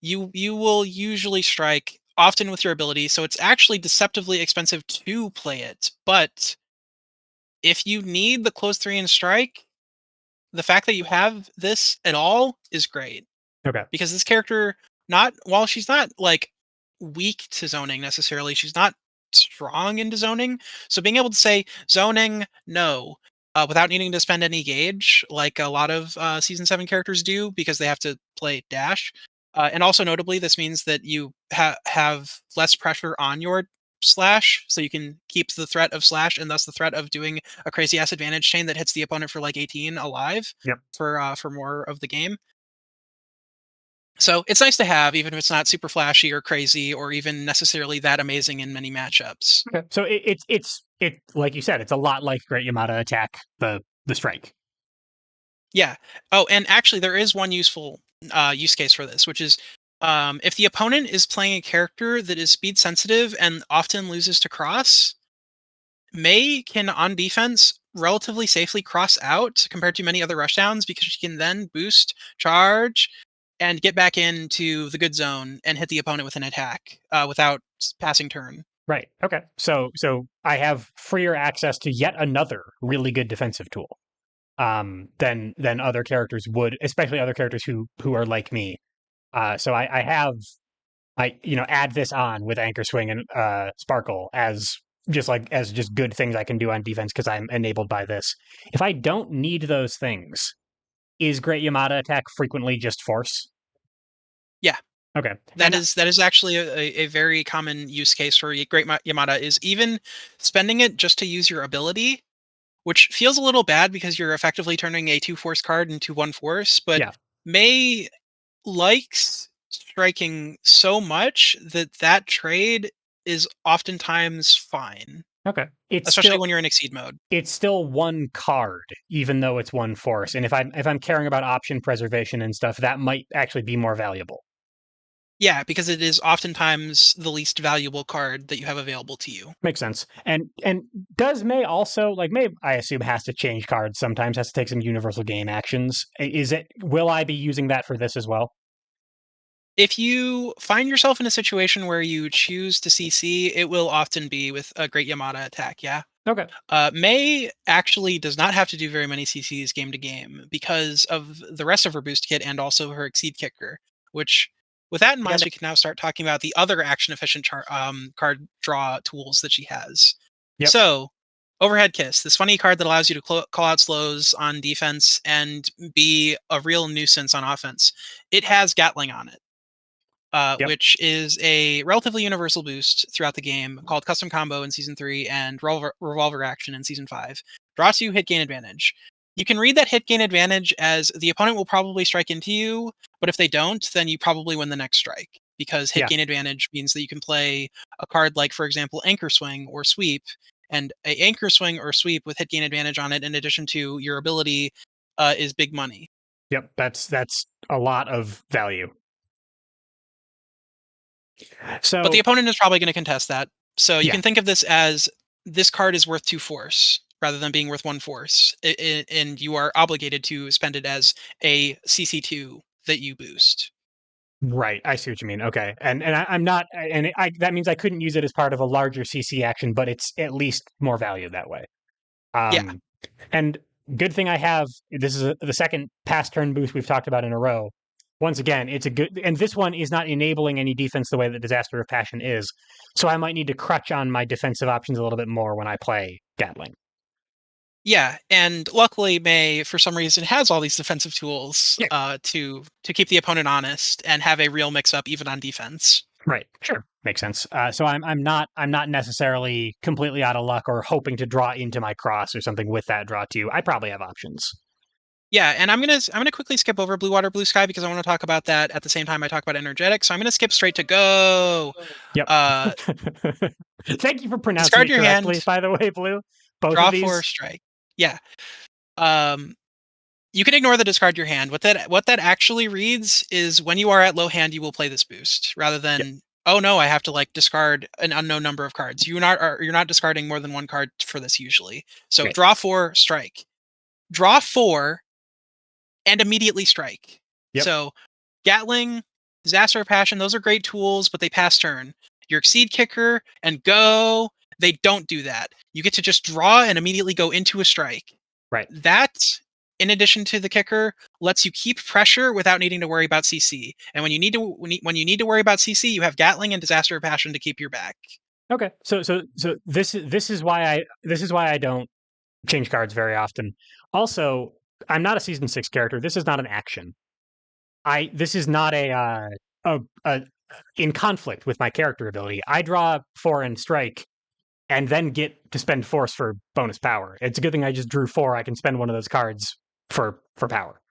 you will usually strike often with your ability, so it's actually deceptively expensive to play it. But if you need the close 3 and strike, the fact that you have this at all is great, Okay. because this character, not while she's not like weak to zoning necessarily, she's not strong into zoning. So being able to say zoning no, without needing to spend any gauge like a lot of season 7 characters do because they have to play dash. And also notably, this means that you have less pressure on your slash, so you can keep the threat of slash and thus the threat of doing a crazy ass advantage chain that hits the opponent for like 18 alive Yep. for more of the game. So it's nice to have, even if it's not super flashy or crazy or even necessarily that amazing in many matchups. Okay. So it like you said, it's a lot like Great Yamada Attack, the strike. Yeah. Oh, and actually, there is one useful use case for this, which is if the opponent is playing a character that is speed sensitive and often loses to cross, May can, on defense, relatively safely cross out compared to many other rushdowns because she can then boost, charge, and get back into the good zone and hit the opponent with an attack without passing turn. Right. Okay. So I have freer access to yet another really good defensive tool. Than other characters would, especially other characters who are like me. So I have I add this on with Anchor Swing and Sparkle as just good things I can do on defense because I'm enabled by this. If I don't need those things, is Great Yamada attack frequently just force? Yeah. Okay, That is actually a very common use case for Great Yamada is even spending it just to use your ability, which feels a little bad because you're effectively turning a 2 force card into 1 force, but yeah, May likes striking so much that that trade is oftentimes fine, okay. especially when you're in Exceed mode. It's still one card, even though it's one force. And if I'm caring about option preservation and stuff, that might actually be more valuable. Yeah, because it is oftentimes the least valuable card that you have available to you. Makes sense. And does May also like May? I assume has to change cards sometimes. Has to take some universal game actions. Is it? Will I be using that for this as well? If you find yourself in a situation where you choose to CC, it will often be with a Great Yamada attack, yeah. Okay. May actually does not have to do very many CCs game to game because of the rest of her boost kit and also her Exceed Kicker, which, with that in mind, we can now start talking about the other action efficient card draw tools that she has. Yep. So, Overhead Kiss, this funny card that allows you to call out slows on defense and be a real nuisance on offense. It has Gatling on it, Yep. which is a relatively universal boost throughout the game called Custom Combo in Season 3 and Revolver Action in Season 5. Draw 2, hit gain advantage. You can read that hit gain advantage as the opponent will probably strike into you, but if they don't, then you probably win the next strike. Because hit Yeah. gain advantage means that you can play a card like, for example, Anchor Swing or Sweep, and a Anchor Swing or Sweep with hit gain advantage on it, in addition to your ability, is big money. Yep. That's a lot of value. But the So opponent is probably going to contest that. So you yeah. can think of this as this card is worth 2 force rather than being worth 1 force. And you are obligated to spend it as a CC2 that you boost. Right, I see what you mean. Okay, I'm not, and that means I couldn't use it as part of a larger CC action, but it's at least more value that way. Yeah. Um, and good thing I have. This is the second pass turn boost we've talked about in a row. Once again, it's a good, and this one is not enabling any defense the way that Disaster of Passion is. So I might need to crutch on my defensive options a little bit more when I play Gatling. Yeah, and luckily May, for some reason, has all these defensive tools Yeah, to keep the opponent honest and have a real mix-up even on defense. right. Sure, makes sense. So I'm not necessarily completely out of luck or hoping to draw into my cross or something with that draw too. I probably have options. Yeah, and I'm gonna quickly skip over Blue Water, Blue Sky because I want to talk about that at the same time I talk about energetic. So I'm gonna skip straight to go. Yep. Uh, Thank you for pronouncing Discard it your correctly, hand, by the way, Blue. Both of draw 4, these. strike. Yeah. Um, you can ignore the discard your hand. What that actually reads is when you are at low hand, you will play this boost rather Yep. than oh no, I have to like discard an unknown number of cards. You're not discarding more than one card for this usually. So Great. draw 4, strike. Draw 4 and immediately strike. Yep. So Gatling, Disaster of Passion, those are great tools, but they pass turn. Your Exceed Kicker and Go, they don't do that. You get to just draw and immediately go into a strike. Right. That, in addition to the kicker, lets you keep pressure without needing to worry about CC. And when you need to worry about CC, you have Gatling and Disaster of Passion to keep your back. Okay. So this is why I don't change cards very often. Also, I'm not a season 6 character. This is not an action. I this is not a in conflict with my character ability. I draw 4 and strike and then get to spend force for bonus power. It's a good thing I just drew 4. I can spend one of those cards for power.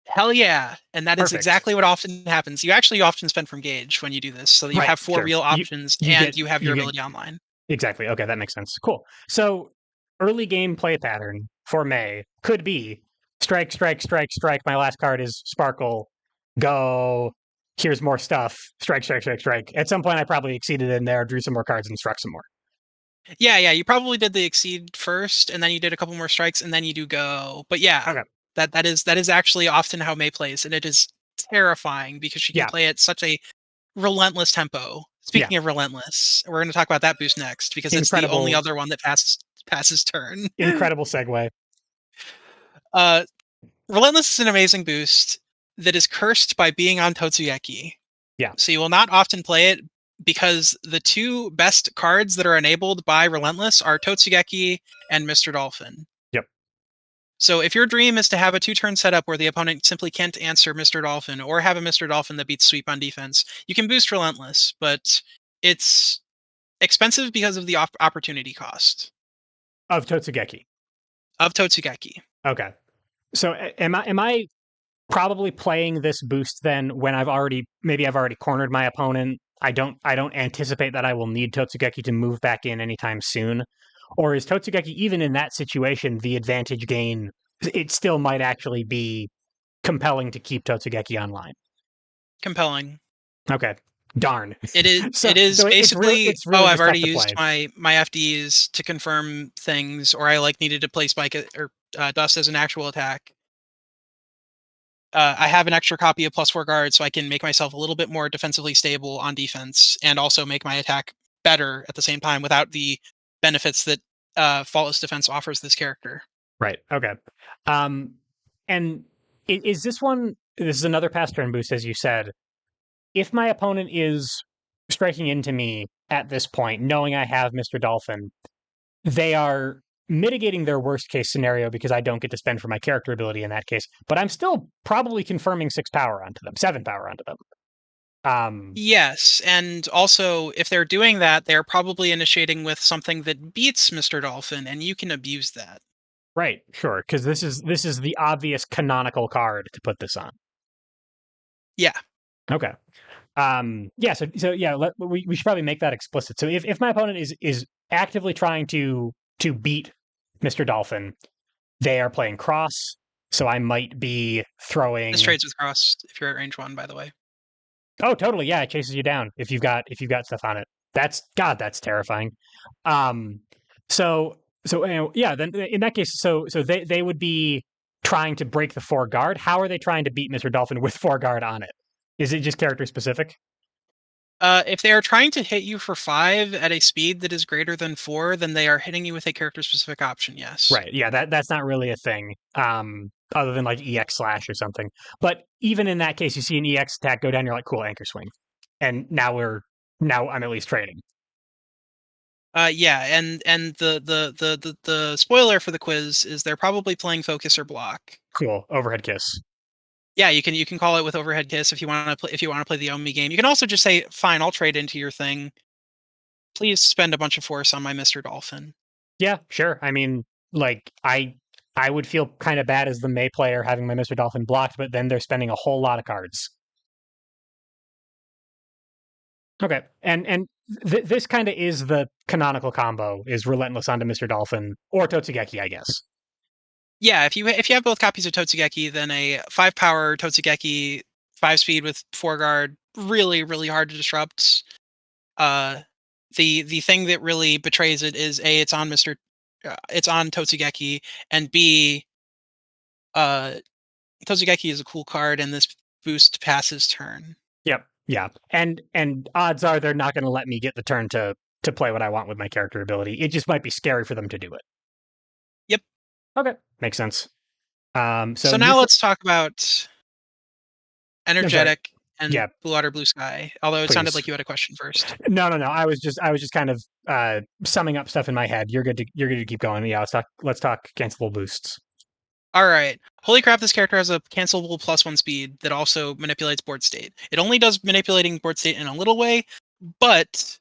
Hell yeah. And that is Perfect. exactly what often happens. You actually often spend from gauge when you do this, so that you Right, have 4 sure. real You options you and get you have your you get ability online. exactly. Okay, that makes sense. Cool. So early game play pattern for May could be strike, strike, strike, strike. My last card is Sparkle. Go. Here's more stuff. Strike, strike, strike, strike. At some point, I probably exceeded in there, drew some more cards, and struck some more. Yeah, you probably did the exceed first, and then you did a couple more strikes, and then you do go. But yeah, Okay. that is actually often how May plays, and it is terrifying because she can Yeah. play at such a relentless tempo. Yeah. Speaking of relentless, we're going to talk about that boost next because it's the only Incredible, other one that passes turn. incredible segue. uh, Relentless is an amazing boost that is cursed by being on Totsuyeki. Yeah. So you will not often play it because the two best cards that are enabled by Relentless are Totsugeki and Mr. Dolphin. Yep. So if your dream is to have a 2-turn setup where the opponent simply can't answer Mr. Dolphin or have a Mr. Dolphin that beats sweep on defense, you can boost Relentless, but it's expensive because of the opportunity cost Of Totsugeki. of Totsugeki. Okay. So am I probably playing this boost then when I've already cornered my opponent. I don't anticipate that I will need Totsugeki to move back in anytime soon. Or is Totsugeki even in that situation the advantage gain? It still might actually be compelling to keep Totsugeki online. Compelling. Okay. Darn. It is so it is so basically, it's oh, really I've just already tough to used play. my FDs to confirm things, or I like needed to play Spike or Dust as an actual attack. I have an extra copy of +4 guard, so I can make myself a little bit more defensively stable on defense, and also make my attack better at the same time without the benefits that Faultless Defense offers this character. Right. Okay. Um and is this one this is another pass turn boost as you said. If my opponent is striking into me at this point, knowing I have Mr. Dolphin, they are mitigating their worst case scenario because I don't get to spend for my character ability in that case. But I'm still probably confirming 6 power onto them, 7 power onto them. Um, Yes, and also if they're doing that, they're probably initiating with something that beats Mr. Dolphin, and you can abuse that. right, sure, because this is the obvious canonical card to put this on. Yeah, Okay. Yeah. So yeah, we should probably make that explicit. So if my opponent is actively trying to beat Mr. Dolphin, they are playing cross, so I might be this throwing. trades with cross if you're at range 1, by the way. Oh, totally. Yeah, it chases you down if you've got stuff on it. That's terrifying. Um, so yeah. Then in that case, so they would be trying to break the 4 guard. How are they trying to beat Mister Dolphin with 4 guard on it? Is it just character specific? If they are trying to hit you for 5 at a speed that is greater than 4, then they are hitting you with a character-specific option, yes. Right. Yeah. That's not really a thing. Other than like EX slash or something. But even in that case, you see an EX attack go down. You're like, cool, anchor swing, and now I'm at least trading. Yeah, and the spoiler for the quiz is they're probably playing focus or block. Cool. Overhead kiss. Yeah, you can call it with overhead kiss if you want to play the Omi game. You can also just say, "Fine, I'll trade into your thing. Please spend a bunch of force on my Mr. Dolphin." Yeah, sure. I mean, like I would feel kind of bad as the May player having my Mr. Dolphin blocked, but then they're spending a whole lot of cards. Okay, and this kind of is the canonical combo: is Relentless onto Mr. Dolphin or Totsugeki, I guess. Yeah, if you have both copies of Totsugeki, then a 5 power Totsugeki 5 speed with 4 guard, really really hard to disrupt. Uh, the thing that really betrays it is A, it's on Totsugeki, and B, uh, Totsugeki is a cool card, and this boost passes turn. Yep. Yeah. And odds are they're not going to let me get the turn to play what I want with my character ability. It just might be scary for them to do it. Yep. Okay, makes sense. So So now neutral. let's talk about I'm sorry. energetic and Yeah, blue water blue sky. Although it sounded please. like you had a question first. No. I was just kind of summing up stuff in my head. You're good to keep going. Yeah, let's talk cancelable boosts. All right. Holy crap, this character has a cancelable +1 speed that also manipulates board state. It only does manipulating board state in a little way, but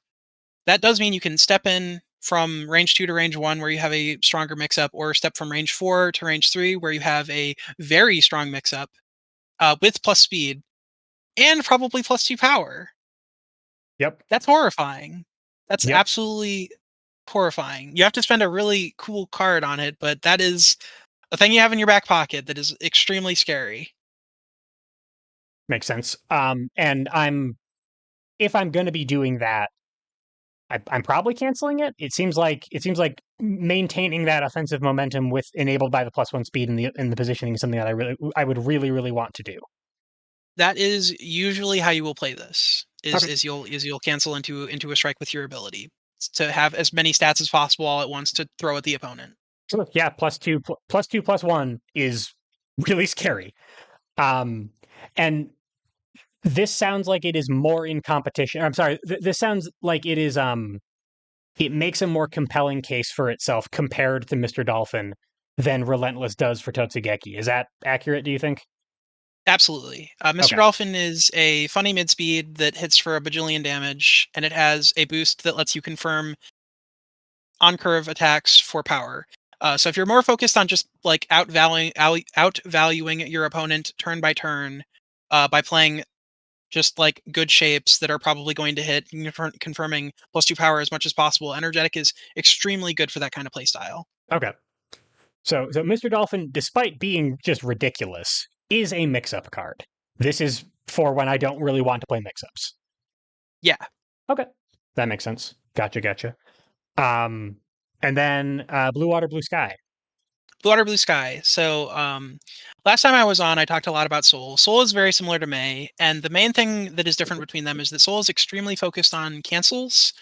that does mean you can step in from range 2 to range 1 where you have a stronger mix up, or step from range 4 to range 3 where you have a very strong mix up with plus speed and probably +2 power. Yep. That's horrifying. That's Yep. absolutely horrifying. You have to spend a really cool card on it, but that is a thing you have in your back pocket that is extremely scary. Makes sense. And if I'm going to be doing that, I'm probably canceling it. It seems like maintaining that offensive momentum with enabled by the +1 speed in the positioning is something that I would really want to do. That is usually how you will play this. Okay. You'll cancel into a strike with your ability to have as many stats as possible all at once to throw at the opponent. So yeah, plus two plus one is really scary. Um, and this sounds like it is more in competition. I'm sorry. This sounds like it is. It makes a more compelling case for itself compared to Mr. Dolphin than Relentless does for Totsugeki. Is that accurate? Do you think? Absolutely. Mr. Okay. Dolphin is a funny mid speed that hits for a bajillion damage, and it has a boost that lets you confirm on curve attacks for power. So if you're more focused on just like outvaluing your opponent turn by turn by playing just like good shapes that are probably going to hit, confirming +2 power as much as possible, Energetic is extremely good for that kind of playstyle. Okay. So Mr. Dolphin, despite being just ridiculous, is a mix-up card. This is for when I don't really want to play mix-ups. Yeah, Okay, that makes sense. Gotcha. Um, and then Blue Water, Blue Sky. Blue Water, Blue Sky. So last time I was on, I talked a lot about Soul. Soul is very similar to May, and the main thing that is different between them is that Soul is extremely focused on cancels.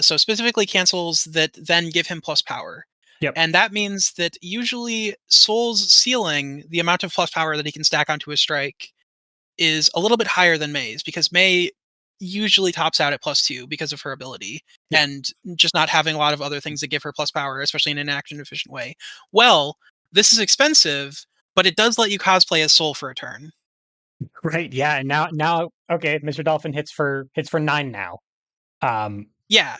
So specifically cancels that then give him plus power. Yep. And that means that usually Soul's ceiling, the amount of plus power that he can stack onto his strike, is a little bit higher than May's because May usually tops out at +2 because of her ability Yeah. and just not having a lot of other things that give her plus power, especially in an action efficient way. Well, this is expensive, but it does let you cosplay as Soul for a turn. Right. Yeah. And now, okay, Mr. Dolphin hits for 9 now. Um, Yeah,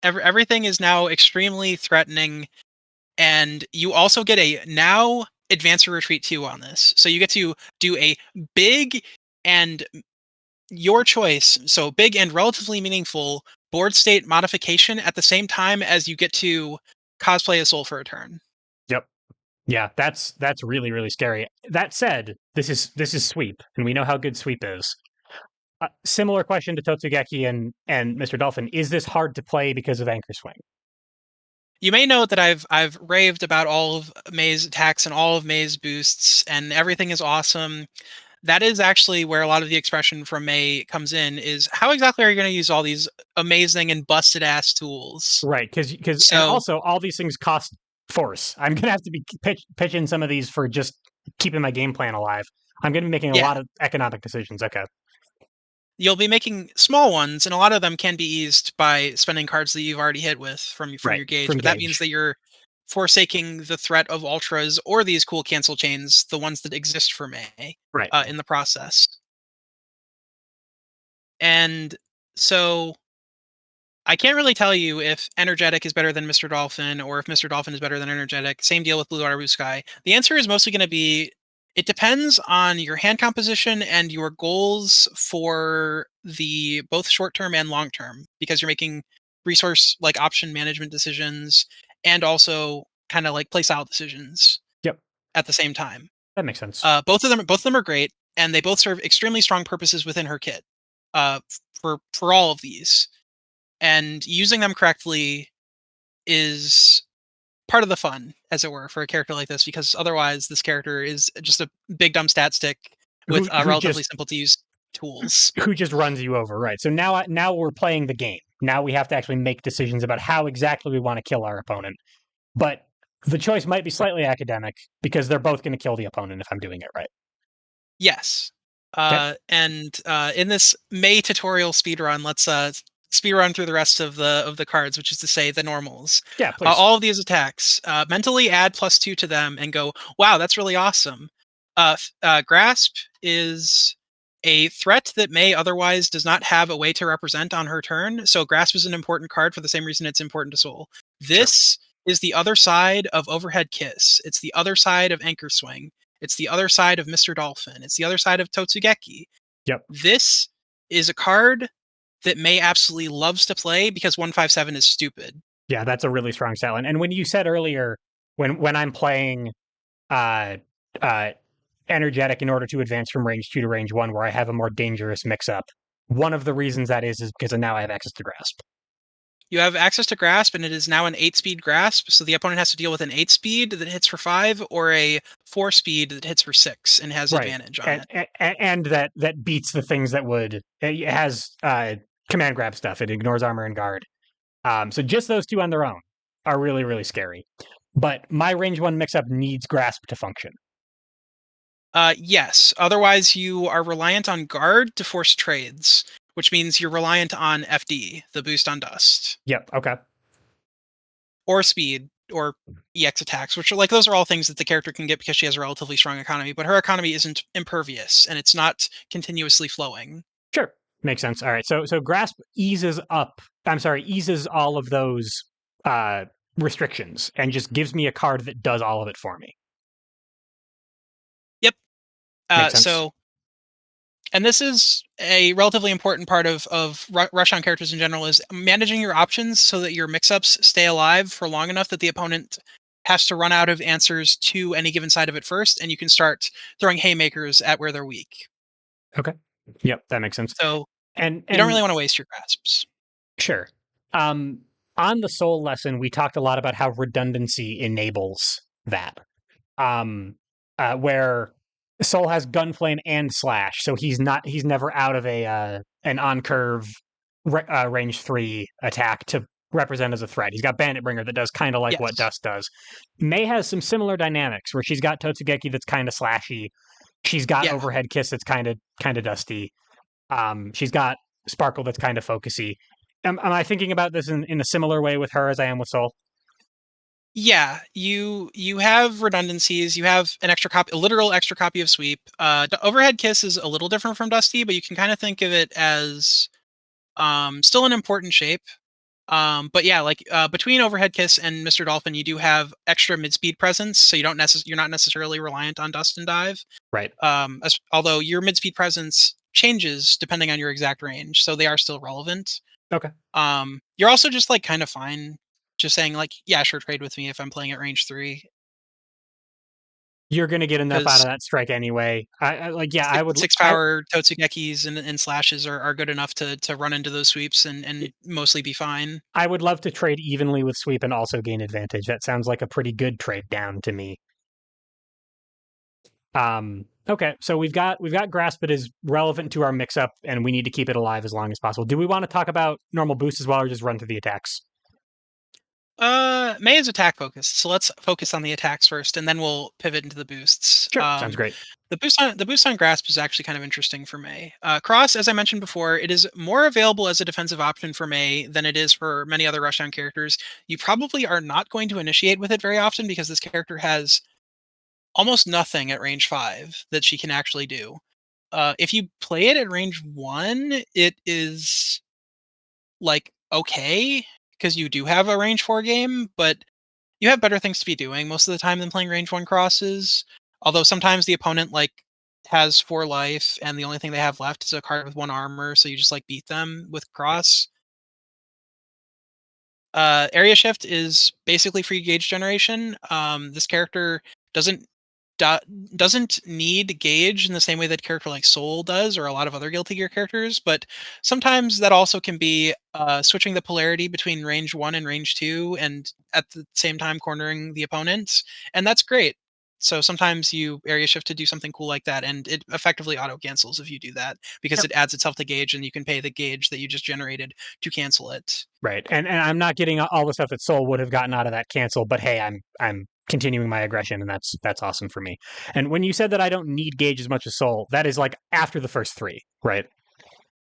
everything is now extremely threatening, and you also get a now advance or retreat 2 on this. So you get to do a big and your choice, so big and relatively meaningful board state modification at the same time as you get to cosplay a soul for a turn. yep. Yeah, that's really really scary. That said, this is sweep, and we know how good sweep is. Similar question to Totsugeki and Mr. Dolphin: is this hard to play because of Anchor Swing? You may note that I've raved about all of May's attacks and all of May's boosts, and everything is awesome. That is actually where a lot of the expression from May comes in. Is how exactly are you going to use all these amazing and busted ass tools? Right, because and So also all these things cost force. I'm gonna have to be pitching some of these for just keeping my game plan alive. I'm gonna be making a yeah, lot of economic decisions. Okay, you'll be making small ones, and a lot of them can be eased by spending cards that you've already hit with from right your gauge. from But that means Gage. that you're forsaking the threat of ultras or these cool cancel chains, the ones that exist for May, Right. in the process. And so I can't really tell you if Energetic is better than Mr. Dolphin or if Mr. Dolphin is better than Energetic. Same deal with Blue Water Blue Sky. The answer is mostly going to be it depends on your hand composition and your goals for the both short term and long term because you're making resource like option management decisions and also kind of like play style decisions Yep, at the same time. that makes sense. Both of them are great and they both serve extremely strong purposes within her kit. For all of these, and using them correctly is part of the fun, as it were, for a character like this, because otherwise this character is just a big dumb stat stick with Who relatively just simple to use tools. who just runs you over? Right. So now we're playing the game. Now we have to actually make decisions about how exactly we want to kill our opponent. But the choice might be slightly academic because they're both going to kill the opponent if I'm doing it right. Yes. Okay. And in this May tutorial speedrun, let's speedrun through the rest of the cards, which is to say the normals. Yeah, please. All of these attacks, mentally add +2 to them and go, wow, that's really awesome. Grasp is a threat that May otherwise does not have a way to represent on her turn. So Grasp is an important card for the same reason it's important to Soul. Sure. This is the other side of Overhead Kiss. It's the other side of Anchor Swing. It's the other side of Mr. Dolphin. It's the other side of Totsugeki. Yep. This is a card that May absolutely loves to play because 157 is stupid. Yeah, that's a really strong sell. And when you said earlier, when I'm playing uh uh energetic in order to advance from range 2 to range 1 where I have a more dangerous mix up, one of the reasons that is because now I have access to grasp. You have access to Grasp, and it is now an 8-speed Grasp, so the opponent has to deal with an 8-speed that hits for 5 or a 4-speed that hits for 6 and has Right. advantage on it. And that beats the things that would it has command grab stuff. It ignores armor and guard. So just those two on their own are really really scary. But my range 1 mix up needs grasp to function. Yes. Otherwise, you are reliant on guard to force trades, which means you're reliant on FD, the boost on dust, Yep. Okay. or speed, or EX attacks, which are like those are all things that the character can get because she has a relatively strong economy, but her economy isn't impervious and it's not continuously flowing. Sure. Makes sense. All right. So grasp eases up. I'm sorry, eases all of those uh restrictions and just gives me a card that does all of it for me. Yep. Makes sense. So and this is a relatively important part of rush on characters in general is managing your options so that your mix-ups stay alive for long enough that the opponent has to run out of answers to any given side of it first, and you can start throwing haymakers at where they're weak. Okay. Yep, that makes sense. So And you don't really and want to waste your grasps. sure. Um, on the soul lesson, we talked a lot about how redundancy enables that. Um, where Soul has gunflame and slash, so he's never out of a an on curve range 3 attack to represent as a threat. He's got Bandit Bringer that does kind of like what Yes. Dust does. May has some similar dynamics where she's got Totsugeki that's kind of slashy. She's got Yeah. Overhead Kiss that's kind of dusty. She's got Sparkle that's kind of focusy. Am I thinking about this in a similar way with her as I am with Soul? Yeah, you have redundancies. You have an extra copy, a literal extra copy of sweep. Overhead kiss is a little different from Dusty, but you can kind of think of it as still an important shape. But yeah, like between Overhead Kiss and Mr. Dolphin, you do have extra mid speed presence, so you're not necessarily reliant on Dust and Dive. Right. Although your mid speed presence changes depending on your exact range, so they are still relevant. Okay. You're also just like kind of fine, just saying like, yeah, sure, trade with me if I'm playing at range 3, You're gonna get enough out because of that strike anyway. I like yeah, I would six I power Totsugekis and slashes are good enough to run into those sweeps and mostly be fine. I would love to trade evenly with sweep and also gain advantage. That sounds like a pretty good trade down to me. Okay, so we've got grasp that is relevant to our mix up, and we need to keep it alive as long as possible. Do we want to talk about normal boosts as well, or just run through the attacks? May is attack focused, so let's focus on the attacks first, and then we'll pivot into the boosts. Sure, sounds great. The boost on grasp is actually kind of interesting for May. Cross, as I mentioned before, it is more available as a defensive option for May than it is for many other rushdown characters. You probably are not going to initiate with it very often because this character has almost nothing at range 5 that she can actually do. If you play it at range 1, it is like okay because you do have a range 4 game, but you have better things to be doing most of the time than playing range 1 crosses. Although sometimes the opponent like has 4 life and the only thing they have left is a card with 1 armor, so you just like beat them with cross. Area shift is basically free gauge generation. This character doesn't do- doesn't need gauge in the same way that a character like Soul does, or a lot of other Guilty Gear characters. But sometimes that also can be switching the polarity between range 1 and range 2, and at the same time cornering the opponent, and that's great. So sometimes you area shift to do something cool like that, and it effectively auto cancels if you do that because Yep. it adds itself to gauge, and you can pay the gauge that you just generated to cancel it. Right, and I'm not getting all the stuff that Soul would have gotten out of that cancel, but hey, I'm continuing my aggression, and that's awesome for me. And when you said that I don't need gauge as much as Soul, that is like after the first three, right?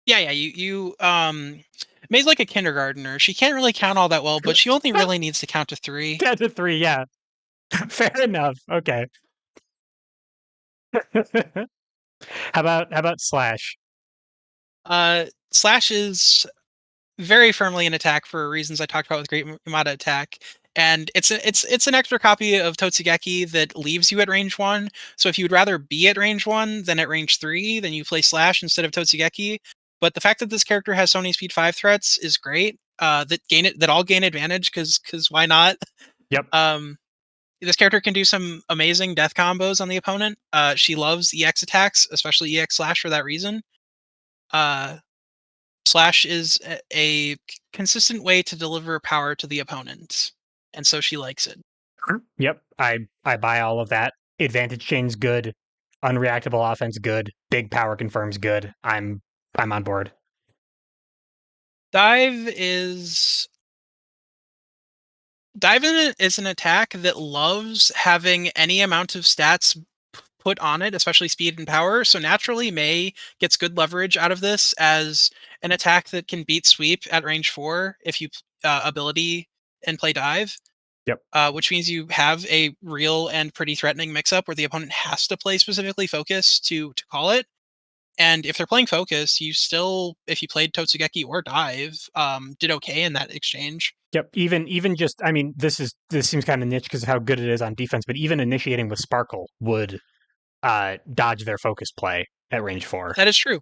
Yeah, yeah. You May's like a kindergartner. She can't really count all that well, but she only really needs to count to 3. Down to three, yeah. Fair enough. Okay. How about Slash? Slash is very firmly an attack for reasons I talked about with Great Yamada Attack. And it's an extra copy of Totsugeki that leaves you at range 1. So if you would rather be at range 1 than at range 3, then you play Slash instead of Totsugeki. But the fact that this character has so many speed 5 threats is great. That all gain advantage because why not? Yep. Um, this character can do some amazing death combos on the opponent. She loves EX attacks, especially EX Slash for that reason. Uh, Slash is a consistent way to deliver power to the opponent, and so she likes it. Yep. I buy all of that. Advantage chain's good. Unreactable offense good. Big power confirms good. I'm on board. Dive is is an attack that loves having any amount of stats put on it, especially speed and power. So naturally, May gets good leverage out of this as an attack that can beat sweep at range 4 if you ability and play dive. Yep. Which means you have a real and pretty threatening mix-up where the opponent has to play specifically focus to call it. And if they're playing focus, you still, if you played Totsugeki or dive, did okay in that exchange. Yep. Even just, I mean, this seems kind of niche because of how good it is on defense, but even initiating with Sparkle would dodge their focus play at range 4. That is true.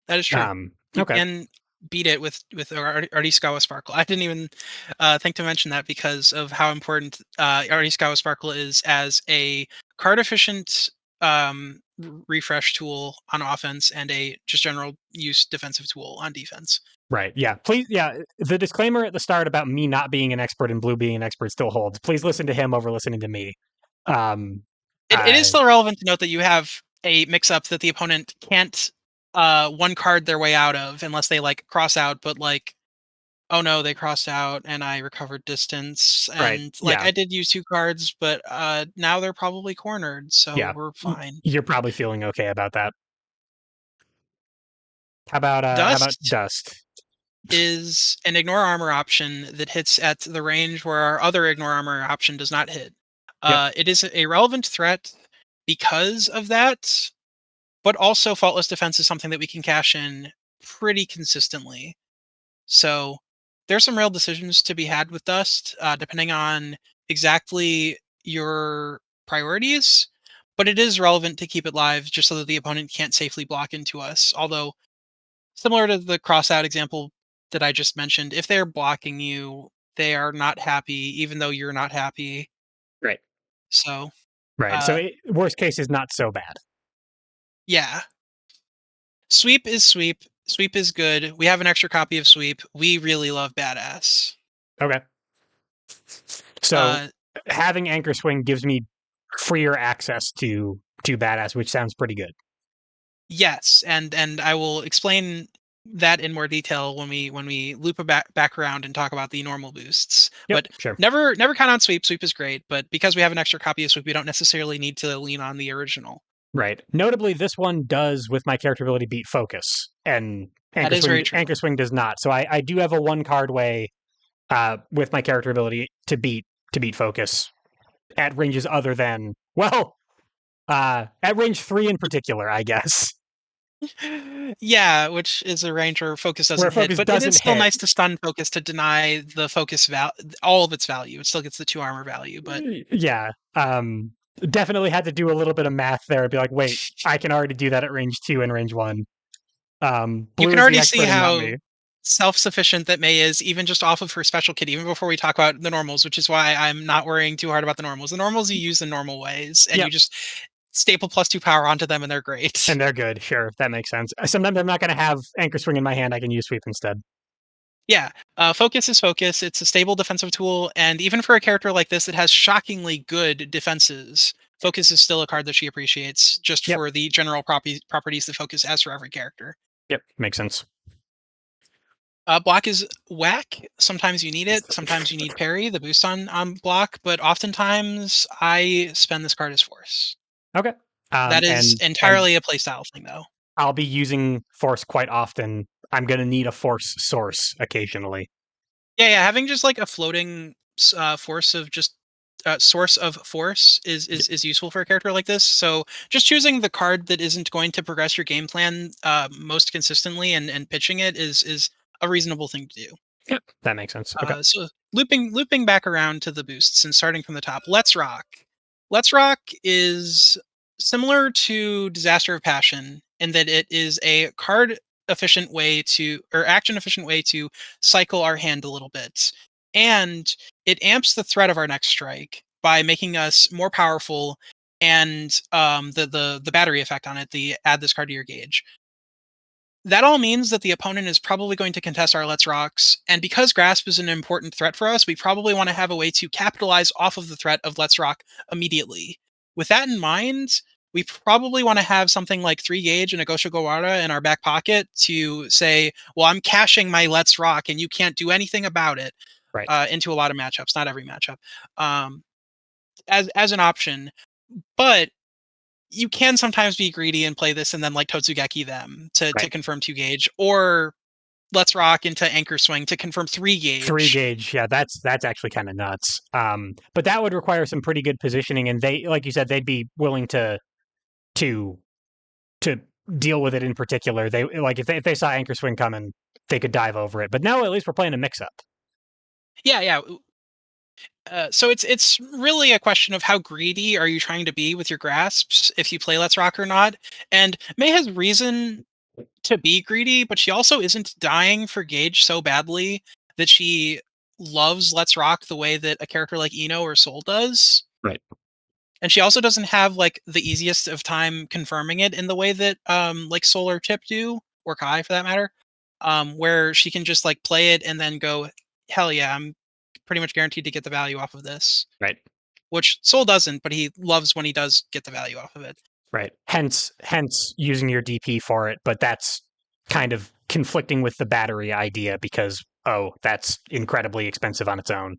That is true. You Okay. can beat it with Artiskawa Sparkle. I didn't even think to mention that because of how important Artiskawa Sparkle is as a card efficient refresh tool on offense and a just general use defensive tool on defense. Right. Yeah. Please. Yeah. The disclaimer at the start about me not being an expert and Blue being an expert still holds. Please listen to him over listening to me. Um, It is still relevant to note that you have a mix up that the opponent can't one card their way out of unless they like cross out, but like oh no, they crossed out and I recovered distance. right. And like Yeah. I did use 2 cards, but now they're probably cornered, so Yeah. we're fine. You're probably feeling okay about that. How about Dust Dust? is an ignore armor option that hits at the range where our other ignore armor option does not hit. Yep. It is a relevant threat because of that, but also faultless defense is something that we can cash in pretty consistently. So there's some real decisions to be had with Dust, depending on exactly your priorities. But it is relevant to keep it live just so that the opponent can't safely block into us. Although, similar to the cross out example that I just mentioned, if they're blocking you, they are not happy, even though you're not happy. Right. So, Right. So uh, worst case is not so bad. yeah, sweep is sweep. Sweep is good. We have an extra copy of sweep. We really love badass. Okay. So Uh, having Anchor Swing gives me freer access to badass, which sounds pretty good. Yes, and I will explain that in more detail when we loop back around and talk about the normal boosts. Yep. But Sure. never count on sweep. Sweep is great, but because we have an extra copy of sweep, we don't necessarily need to lean on the original. Right. Notably, this one does, with my character ability, beat focus, and That is very true. Anchor Swing does not. So I do have a one card way with my character ability to beat focus at ranges other than at range 3 in particular, I guess, Yeah, which is a range where focus where doesn't hit, focus but it is doesn't still hit. nice to stun focus to deny the focus all of its value. It still gets the 2 armor value, but Yeah. Definitely had to do a little bit of math there and be like, wait, I can already do that at range 2 and range 1. you Blue can is the already see expert and not me. how self-sufficient that May is, even just off of her special kit, even before we talk about the normals, which is why I'm not worrying too hard about the normals. The normals you use in normal ways, and you Yep. just staple +2 power onto them, and they're great. And they're good. Sure. That makes sense. Sometimes I'm not going to have Anchor Swing in my hand. I can use Sweep instead. Yeah, focus is focus. It's a stable defensive tool, and even for a character like this that has shockingly good defenses, focus is still a card that she appreciates, just Yep. for the general properties that focus has for every character. Yep. Makes sense. Block is whack. Sometimes you need it. Sometimes you need parry, the boost on block. But oftentimes, I spend this card as force. Okay. That is And entirely a playstyle thing, though. I'll be using Force quite often. I'm going to need a Force source occasionally. Yeah. Having just like a floating force of just source of force is useful for a character like this. So just choosing the card that isn't going to progress your game plan most consistently and pitching it is a reasonable thing to do. Yep. That makes sense. Okay. So looping back around to the boosts and starting from the top. Let's Rock. Let's Rock is similar to Disaster of Passion in that it is a card efficient way to or action efficient way to cycle our hand a little bit. And it amps the threat of our next strike by making us more powerful and the battery effect on it, the add this card to your gauge. That all means that the opponent is probably going to contest our Let's Rocks, and because Grasp is an important threat for us, we probably want to have a way to capitalize off of the threat of Let's Rock immediately. With that in mind, we probably want to have something like 3 gauge and a Gosho Gawara in our back pocket to say, well, I'm caching my Let's Rock and you can't do anything about it Right. into a lot of matchups, not every matchup, as an option. But you can sometimes be greedy and play this and then like Totsugeki them to Right. confirm 2 gauge, or Let's Rock into Anchor Swing to confirm 3 gauge. 3 gauge, yeah, that's actually kind of nuts. But that would require some pretty good positioning, and they, like you said, they'd be willing to to deal with it in particular. They like if they saw Anchor Swing coming, they could dive over it. But now at least we're playing a mix up. Yeah, yeah. So it's really a question of how greedy are you trying to be with your grasps if you play Let's Rock or not. And May has reason to be greedy, but she also isn't dying for Gage so badly that she loves Let's Rock the way that a character like Ino or Soul does. Right. And she also doesn't have like the easiest of time confirming it in the way that like Soul or Chip do, or Kai for that matter, where she can just like play it and then go, hell yeah, I'm pretty much guaranteed to get the value off of this. Right. Which Soul doesn't, but he loves when he does get the value off of it. Right. Hence using your DP for it, but that's kind of conflicting with the battery idea because that's incredibly expensive on its own.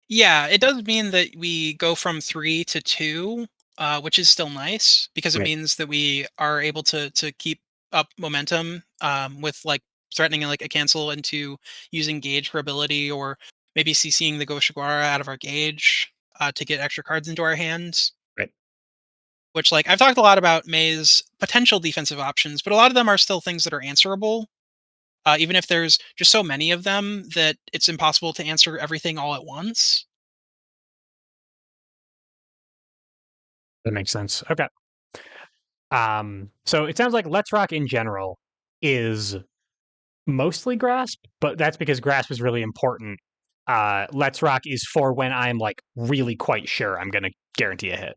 Yeah, it does mean that we go from 3 to 2, which is still nice because it Right. means that we are able to keep up momentum with like threatening like a cancel into using gauge for ability, or maybe CCing the Goshigwara out of our gauge to get extra cards into our hands. Right. Which, like, I've talked a lot about May's potential defensive options, but a lot of them are still things that are answerable. Even if there's just so many of them that it's impossible to answer everything all at once. That makes sense. Okay. So it sounds like Let's Rock in general is mostly grasp, but that's because grasp is really important. Let's Rock is for when I'm like really quite sure I'm gonna guarantee a hit.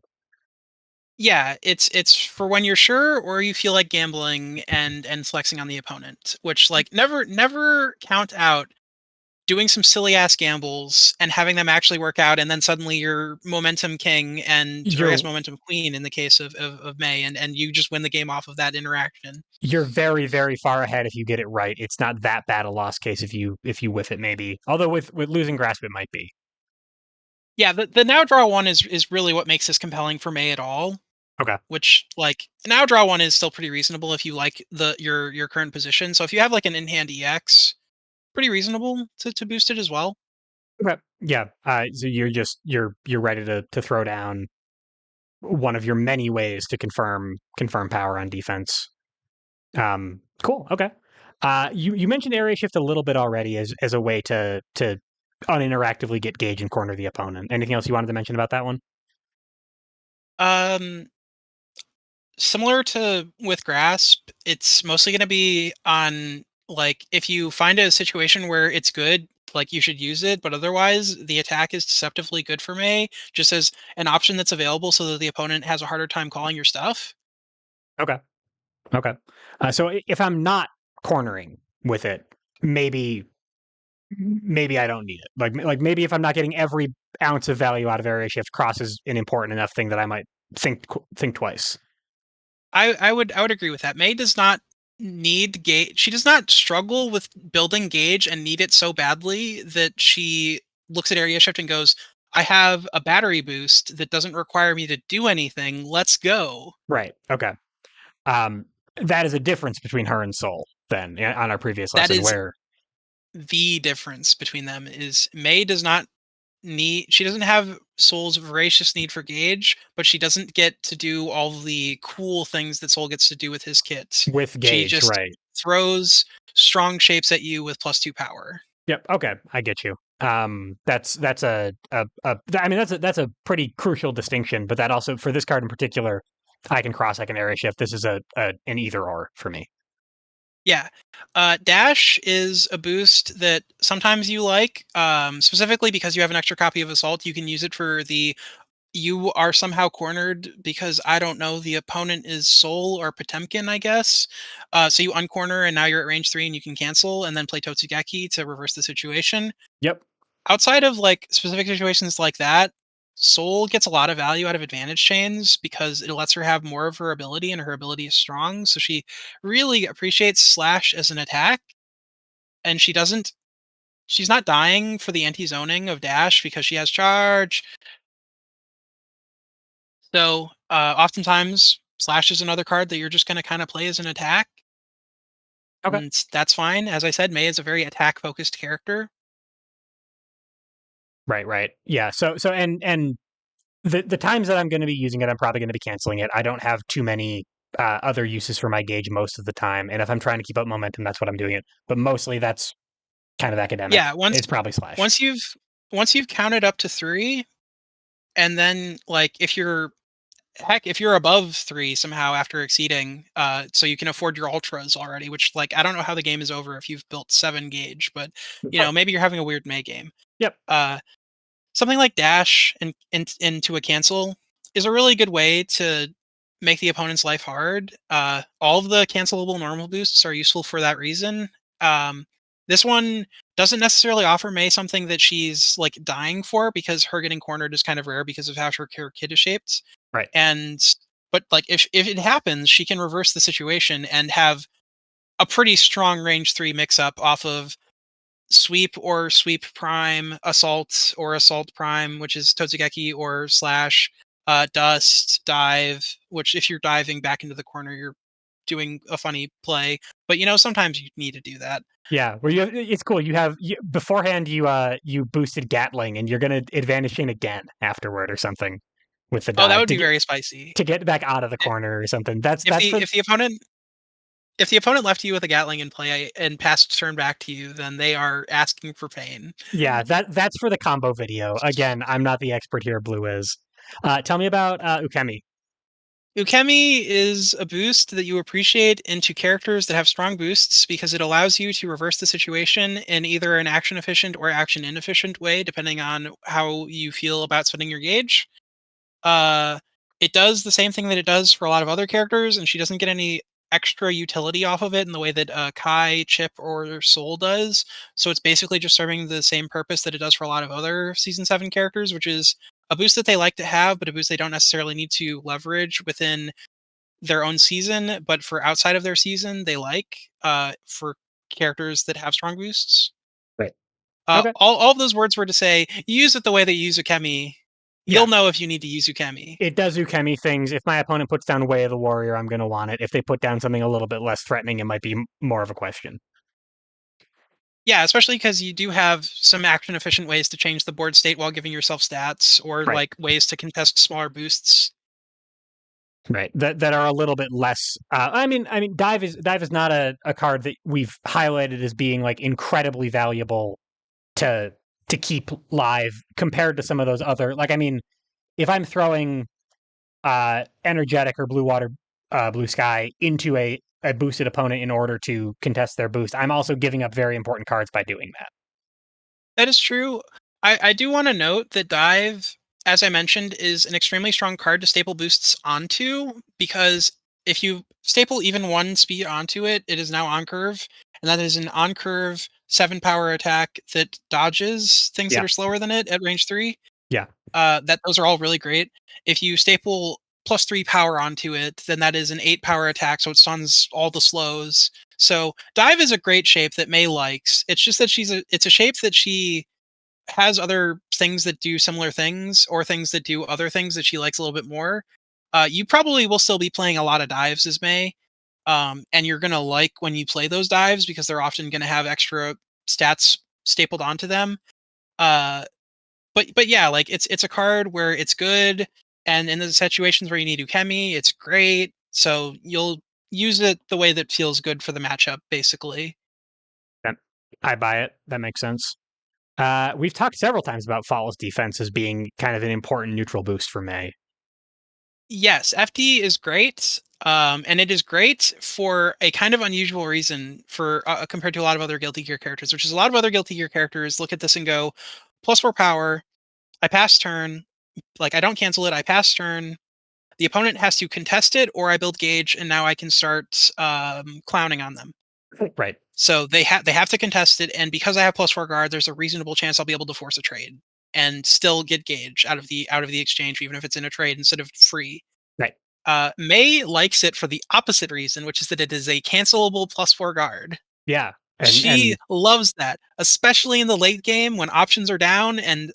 Yeah, it's for when you're sure or you feel like gambling and flexing on the opponent, which like never count out doing some silly ass gambles and having them actually work out, and then suddenly you're momentum king and, or I guess You're momentum queen in the case of May, and you just win the game off of that interaction. you're very very far ahead if you get it right. It's not that bad a lost case if you whiff it maybe. Although with losing grasp it might be. Yeah, the now draw one is really what makes this compelling for May at all. Okay. Which like now draw one is still pretty reasonable if you like your current position. So if you have like an in hand EX, pretty reasonable to boost it as well. Okay. Yeah. So you're ready to throw down one of your many ways to confirm power on defense. Cool. Okay. You mentioned area shift a little bit already as a way to uninteractively get gauge and corner the opponent. Anything else you wanted to mention about that one? Um, Similar to with grasp, it's mostly going to be on like if you find a situation where it's good, like you should use it, but otherwise the attack is deceptively good for May, just as an option that's available so that the opponent has a harder time calling your stuff. Okay. Okay. So if I'm not cornering with it, maybe maybe I don't need it. Like maybe if I'm not getting every ounce of value out of area shift, cross is an important enough thing that I might think twice. I would agree with that. May does not need gauge. She does not struggle with building gauge and need it so badly that she looks at area shift and goes, "I have a battery boost that doesn't require me to do anything. Let's go." Right. Okay. Um, that is a difference between her and Soul. Then on our previous That lesson, is where the difference between them. Is May does not need, she doesn't have Soul's voracious need for gauge, but she doesn't get to do all the cool things that Soul gets to do with his kits. with She gauge, just right? throws strong shapes at you with +2 power. Yep. Okay, I get you. That's I mean that's a pretty crucial distinction, but that also for this card in particular, I can cross, I can area shift. This is an either or for me. Yeah. Dash is a boost that sometimes you like, specifically because you have an extra copy of Assault. You can use it for the you are somehow cornered because I don't know, the opponent is Soul or Potemkin, I guess. So you uncorner and now you're at range 3 and you can cancel and then play Totsugeki to reverse the situation. Yep. Outside of like specific situations like that, Soul gets a lot of value out of advantage chains because it lets her have more of her ability and her ability is strong. So she really appreciates Slash as an attack, and she's not dying for the anti-zoning of Dash because she has charge. So Oftentimes, Slash is another card that you're just going to kind of play as an attack, Okay. and that's fine. As I said, Mei is a very attack focused character. Right, right. Yeah. So and the times that I'm going to be using it, I'm probably going to be canceling it. I don't have too many other uses for my gauge most of the time, and if I'm trying to keep up momentum, that's what I'm doing it. But mostly, that's kind of academic. Yeah, once It's probably slash. once you've once you've counted up to 3, and then, like, if you're above 3 somehow after exceeding, so you can afford your ultras already, which, like, I don't know how the game is over if you've built 7 gauge, but, Oh, maybe you're having a weird May game. yep. Uh, Something like dash into a cancel is a really good way to make the opponent's life hard. All of the cancelable normal boosts are useful for that reason. This one doesn't necessarily offer May something that she's like dying for, because her getting cornered is kind of rare because of how her kit is shaped. Right. And but like if it happens, she can reverse the situation and have a pretty strong range 3 mix up off of sweep or sweep prime, assault or assault prime, which is Totsugeki, or slash, dust, dive, which if you're diving back into the corner, you're doing a funny play. But sometimes you need to do that. Yeah. Where it's cool. Beforehand. You boosted Gatling, and you're going to advantage chain again afterward or something with the Oh, that dive would be very spicy. to get back out of the I- corner or something. That's If that's the for if the opponent if the opponent left you with a Gatling in play and passed turn back to you, then they are asking for pain. Yeah, that's for the combo video. Again, I'm not the expert here. Blue is. Tell me about Ukemi. Ukemi is a boost that you appreciate into characters that have strong boosts, because it allows you to reverse the situation in either an action efficient or action inefficient way, depending on how you feel about spending your gauge. Uh, it does the same thing that it does for a lot of other characters, and she doesn't get any extra utility off of it in the way that Kai, Chip, or Soul does. So it's basically just serving the same purpose that it does for a lot of other Season 7 characters, which is a boost that they like to have, but a boost they don't necessarily need to leverage within their own season. But for outside of their season, they like, for characters that have strong boosts. Right. Okay. All of those words were to say, you use it the way that you use Ukemi. You'll Yeah, know if you need to use Ukemi. it does Ukemi things. If my opponent puts down Way of the Warrior, I'm going to want it. If they put down something a little bit less threatening, it might be more of a question. Yeah, especially because you do have some action efficient ways to change the board state while giving yourself stats, or Right. like ways to contest smaller boosts. Right. That are a little bit less. I mean, dive is not a card that we've highlighted as being like incredibly valuable to to keep live compared to some of those other. Like, I mean, if I'm throwing energetic or blue water, blue sky into a boosted opponent in order to contest their boost, I'm also giving up very important cards by doing that. That is true. I do want to note that Dive, as I mentioned, is an extremely strong card to staple boosts onto, because if you staple even one speed onto it, it is now on curve, and that is an on curve 7 power attack that dodges things that Yeah, are slower than it at range 3. yeah, That those are all really great. If you staple +3 power onto it, then that is an 8 power attack, so it stuns all the slows. So Dive is a great shape that May likes. It's just that it's a shape that she has other things that do similar things, or things that do other things that she likes a little bit more. You probably will still be playing a lot of dives as May, and you're gonna like when you play those dives, because they're often gonna have extra stats stapled onto them. Uh, but yeah, like it's a card where it's good, and in the situations where you need Ukemi, it's great. So you'll use it the way that feels good for the matchup, basically. that, I buy it. That makes sense. We've talked several times about Fall's defense as being kind of an important neutral boost for May. Yes, FD is great. And it is great for a kind of unusual reason, for compared to a lot of other Guilty Gear characters, which is a lot of other Guilty Gear characters look at this and go, +4 power, I pass turn, like I don't cancel it, I pass turn. The opponent has to contest it, or I build gauge, and now I can start clowning on them. Right, So they have to contest it, and because I have +4 guard, there's a reasonable chance I'll be able to force a trade and still get gauge out of the exchange, even if it's in a trade instead of free. right. May likes it for the opposite reason, which is that it is a cancelable +4 guard. Yeah, She and loves that, especially in the late game when options are down, and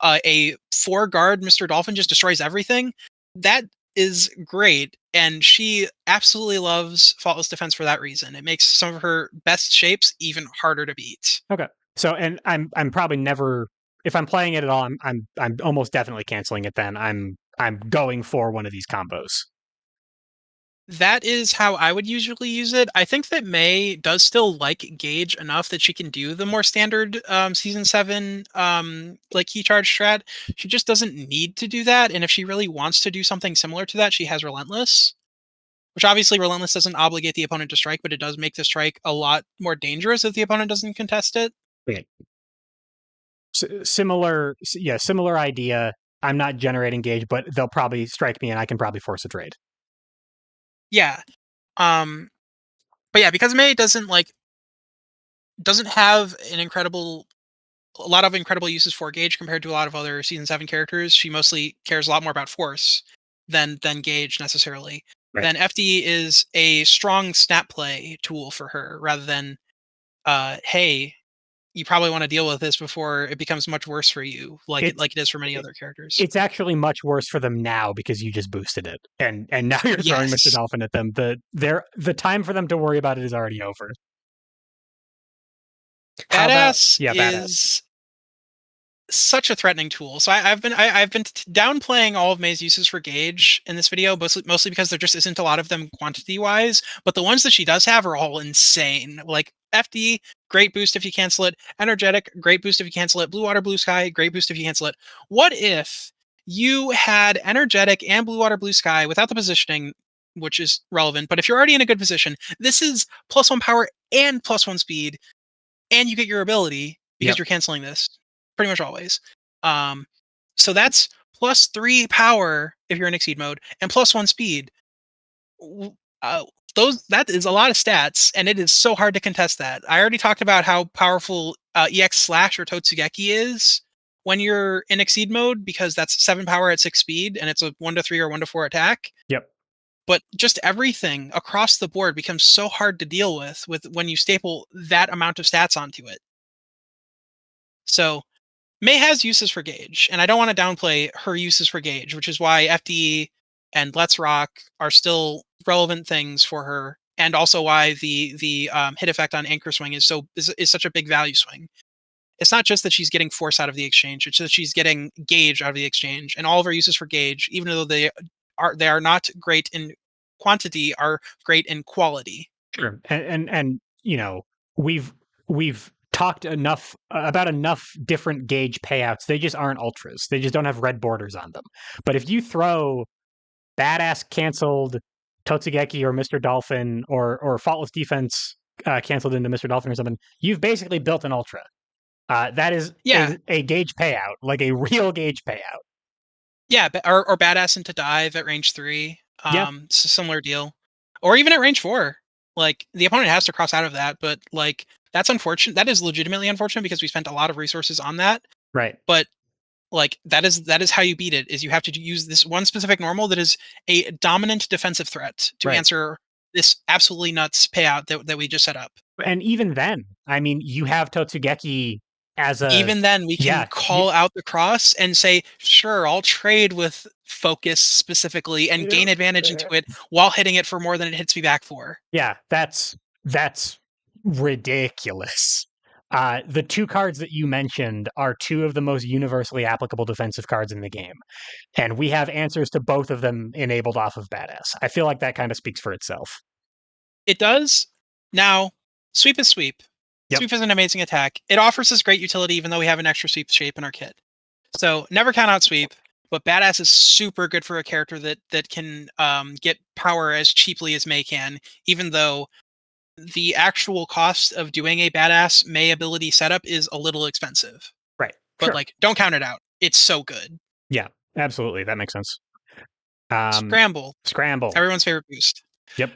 a 4 guard Mr. Dolphin just destroys everything. That is great, and she absolutely loves Faultless Defense for that reason. It makes some of her best shapes even harder to beat. Okay. So, and I'm probably never, if I'm playing it at all, I'm almost definitely canceling it. Then I'm going for one of these combos. That is how I would usually use it. I think that May does still like Gauge enough that she can do the more standard season 7 like key charge strat. She just doesn't need to do that, and if she really wants to do something similar to that, she has Relentless. Which obviously Relentless doesn't obligate the opponent to strike, but it does make the strike a lot more dangerous if the opponent doesn't contest it. Okay. Similar, yeah, similar idea. I'm not generating gauge, but they'll probably strike me, and I can probably force a trade. Yeah. Um but yeah, because May doesn't have a lot of incredible uses for Gauge compared to a lot of other season 7 characters. She mostly cares a lot more about force than Gauge necessarily. Right. Then FD is a strong snap play tool for her rather than hey, you probably want to deal with this before it becomes much worse for you, It's like it is for many other characters. it's actually much worse for them now because you just boosted it, and now you're throwing Mr. Yes. Dolphin at them. The time for them to worry about it is already over. How about Badass yeah, badass? is such a threatening tool. So I've been downplaying all of May's uses for Gauge in this video, mostly because there just isn't a lot of them quantity wise. But the ones that she does have are all insane. Like FD, great boost if you cancel it. Energetic, great boost if you cancel it. Blue Water, Blue Sky, great boost if you cancel it. What if you had Energetic and Blue Water, Blue Sky without the positioning, which is relevant? But if you're already in a good position, this is +1 power and +1 speed, and you get your ability because Yep. you're canceling this pretty much always. Um, so that's +3 power if you're in Exceed mode and +1 speed. Uh, that is a lot of stats, and it is so hard to contest that. I already talked about how powerful EX Slash or Totsugeki is when you're in Exceed mode because that's 7 power at 6 speed, and it's a 1 to 3 or 1 to 4 attack. Yep. But just everything across the board becomes so hard to deal with when you staple that amount of stats onto it. So May has uses for Gauge, and I don't want to downplay her uses for Gauge, which is why FD and Let's Rock are still relevant things for her, and also why the hit effect on Anchor Swing is such a big value swing. It's not just that she's getting force out of the exchange; it's that she's getting Gauge out of the exchange, and all of her uses for Gauge, even though they are not great in quantity, are great in quality. Sure. And we've talked enough about enough different gauge payouts. They just aren't ultras. They just don't have red borders on them. But if you throw badass canceled Totsugeki or Mr. Dolphin or faultless defense canceled into Mr. Dolphin or something, you've basically built an ultra. That is Yeah, a gauge payout, like a real gauge payout. yeah, or badass into dive at range 3. Yeah, It's a similar deal, or even at range 4. Like the opponent has to cross out of that, but like that's unfortunate. That is legitimately unfortunate because we spent a lot of resources on that. right, But like that is how you beat it. Is you have to use this one specific normal that is a dominant defensive threat to right. answer this absolutely nuts payout that we just set up. And even then, I mean, you have Totsugeki as a Even then, we can yeah, you, call out the cross and say, sure, I'll trade with focus specifically and gain advantage into it while hitting it for more than it hits me back for. yeah, that's ridiculous. The two cards that you mentioned are two of the most universally applicable defensive cards in the game, and we have answers to both of them enabled off of Badass. I feel like that kind of speaks for itself. It does. Now, sweep is sweep. Yep. Sweep is an amazing attack. It offers us great utility even though we have an extra sweep shape in our kit. So never count out sweep, but badass is super good for a character that can get power as cheaply as May can, even though the actual cost of doing a badass May ability setup is a little expensive. Right. But Sure. like, don't count it out. It's so good. Yeah. Absolutely. That makes sense. Scramble, Scramble. everyone's favorite boost. Yep.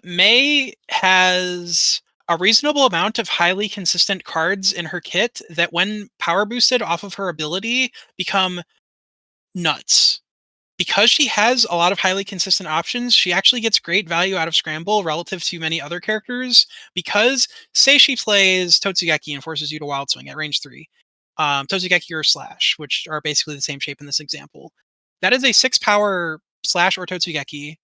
May has a reasonable amount of highly consistent cards in her kit that, when power boosted off of her ability, become nuts. Because she has a lot of highly consistent options, she actually gets great value out of Scramble relative to many other characters. Because, say she plays Totsugeki and forces you to Wild Swing at range 3, Totsugeki or Slash, which are basically the same shape in this example. That is a 6 power slash or Totsugeki,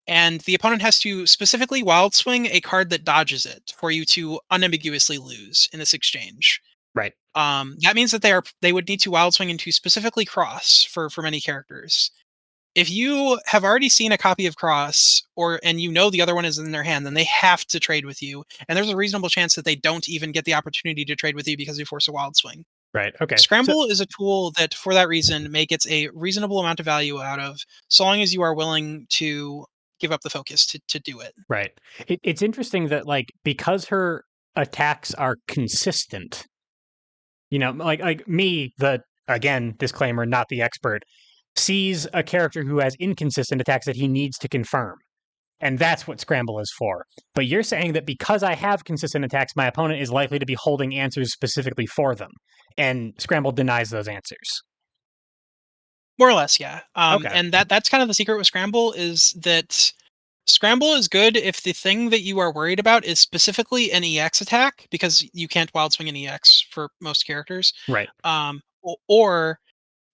and the opponent has to specifically wild swing a card that dodges it for you to unambiguously lose in this exchange. Right. That means that they would need to wild swing into specifically Cross for many characters. If you have already seen a copy of Cross, or and you know the other one is in their hand, then they have to trade with you, and there's a reasonable chance that they don't even get the opportunity to trade with you because you force a wild swing. Right. Okay. So Scramble is a tool that, for that reason, May gets a reasonable amount of value out of, so long as you are willing to give up the focus to do it. right. It's interesting that like because her attacks are consistent, like me, the again, disclaimer, not the expert, sees a character who has inconsistent attacks that he needs to confirm. And that's what Scramble is for. But you're saying that because I have consistent attacks, my opponent is likely to be holding answers specifically for them. And Scramble denies those answers. More or less, yeah. Okay. And that's kind of the secret with Scramble, is that Scramble is good if the thing that you are worried about is specifically an EX attack, because you can't wild swing an EX for most characters. Right. Or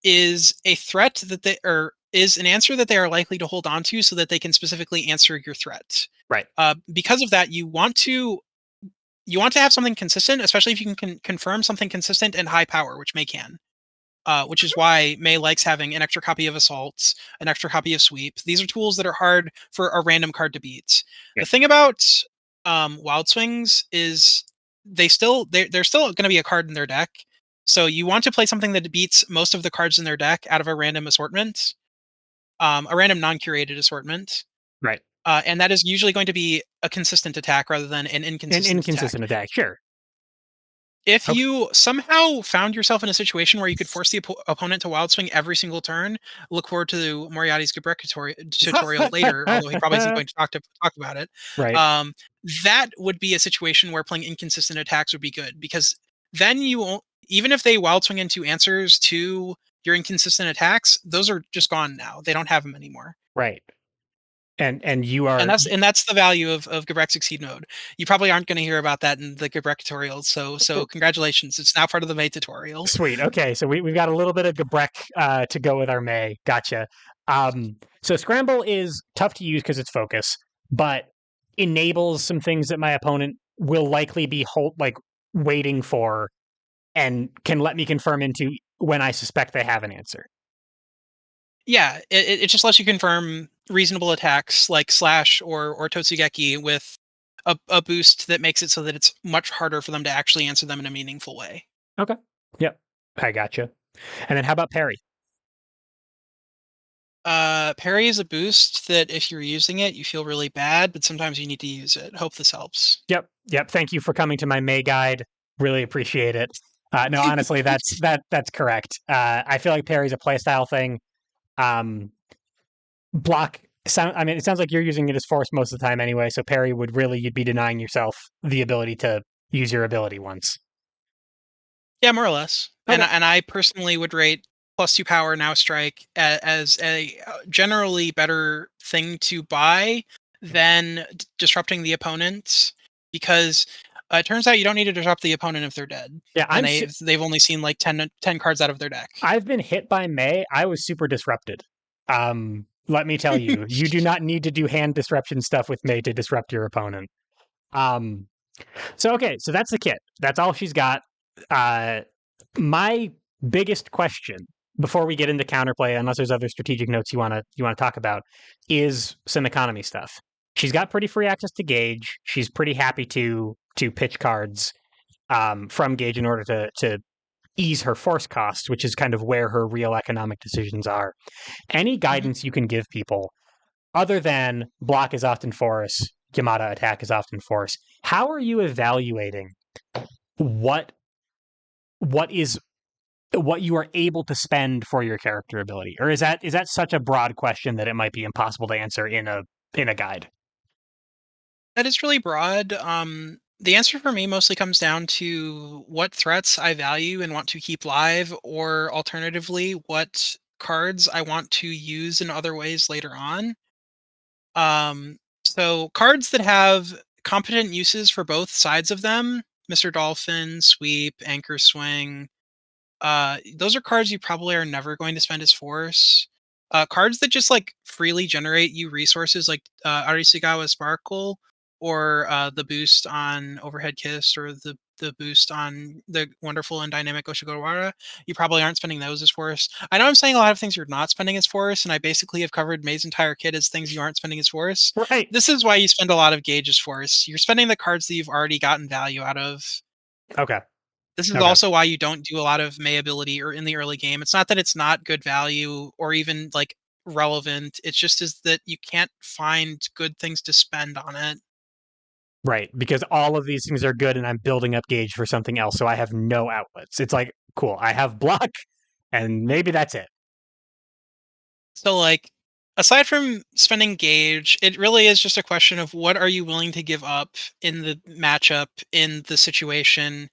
is a threat that they or is an answer that they are likely to hold on to, so that they can specifically answer your threat. Right. Because of that, you want to have something consistent, especially if you can confirm something consistent and high power, which May can. Which is why May likes having an extra copy of Assaults, an extra copy of Sweep. These are tools that are hard for a random card to beat. The Right. thing about Wild Swings is they're still going to be a card in their deck. So you want to play something that beats most of the cards in their deck out of a random assortment, a random non-curated assortment. Right. And that is usually going to be a consistent attack rather than an An inconsistent attack. inconsistent attack. Sure. If Okay. you somehow found yourself in a situation where you could force the opponent to wild swing every single turn, look forward to Moriarty's Gebrek tutorial later, although he probably isn't going to talk about it. Right. Um, that would be a situation where playing inconsistent attacks would be good, because then you won't, even if they wild swing into answers to your inconsistent attacks, those are just gone now. They don't have them anymore. Right. And you And are that's the value of Gebrek Succeed mode. You probably aren't going to hear about that in the Gebrek tutorials, so congratulations, it's now part of the May tutorial. sweet. Okay, so we've got a little bit of Gebrek to go with our May. Gotcha. So Scramble is tough to use because it's focus, but enables some things that my opponent will likely be waiting for and can let me confirm into when I suspect they have an answer. Yeah, it just lets you confirm reasonable attacks like Slash or Totsugeki with a boost that makes it so that it's much harder for them to actually answer them in a meaningful way. Okay. Yep. I gotcha. And then how about Parry? Parry is a boost that if you're using it, you feel really bad, but sometimes you need to use it. Hope this helps. Yep. Yep. Thank you for coming to my May guide. Really appreciate it. No, honestly, that's correct. I feel like Parry's a playstyle thing. Um, block sound. I mean, it sounds like you're using it as force most of the time anyway. So Parry would really you'd be denying yourself the ability to use your ability once. Yeah, more or less. Okay. And I personally would rate +2 power now strike as a generally better thing to buy than disrupting the opponent, because it turns out you don't need to disrupt the opponent if they're dead, Yeah, and they've only seen like 10 cards out of their deck. I've been hit by May. I was super disrupted. Let me tell you, you do not need to do hand disruption stuff with May to disrupt your opponent. Um, so okay, so that's the kit. That's all she's got. My biggest question before we get into counterplay, unless there's other strategic notes you want to talk about, is some economy stuff. She's got pretty free access to Gauge. She's pretty happy to pitch cards from Gauge in order to ease her force cost, which is kind of where her real economic decisions are. Any Mhm. guidance you can give people, other than block is often force, Yamada attack is often force, how are you evaluating what what is what you are able to spend for your character ability? Or is that such a broad question that it might be impossible to answer in a guide? That is really broad. The answer for me mostly comes down to what threats I value and want to keep live, or alternatively, what cards I want to use in other ways later on. So cards that have competent uses for both sides of them, Mr. Dolphin, Sweep, Anchor Swing, those are cards you probably are never going to spend as force. cards that just like freely generate you resources, like Arisugawa Sparkle, or the boost on Overhead Kiss, or the boost on the wonderful and dynamic Oshigawara. You probably aren't spending those as force. I know I'm saying a lot of things you're not spending as force, and I basically have covered May's entire kit as things you aren't spending as force. Right. This is why you spend a lot of gauge as force. You're spending the cards that you've already gotten value out of. Okay. This is Okay. also why you don't do a lot of May ability or in the early game. It's not that it's not good value or even like relevant. It's just is that you can't find good things to spend on it. Right. Because all of these things are good and I'm building up gauge for something else. So I have no outlets. It's like, cool. I have block and maybe that's it. So like aside from spending gauge, it really is just a question of what are you willing to give up in the matchup, in the situation.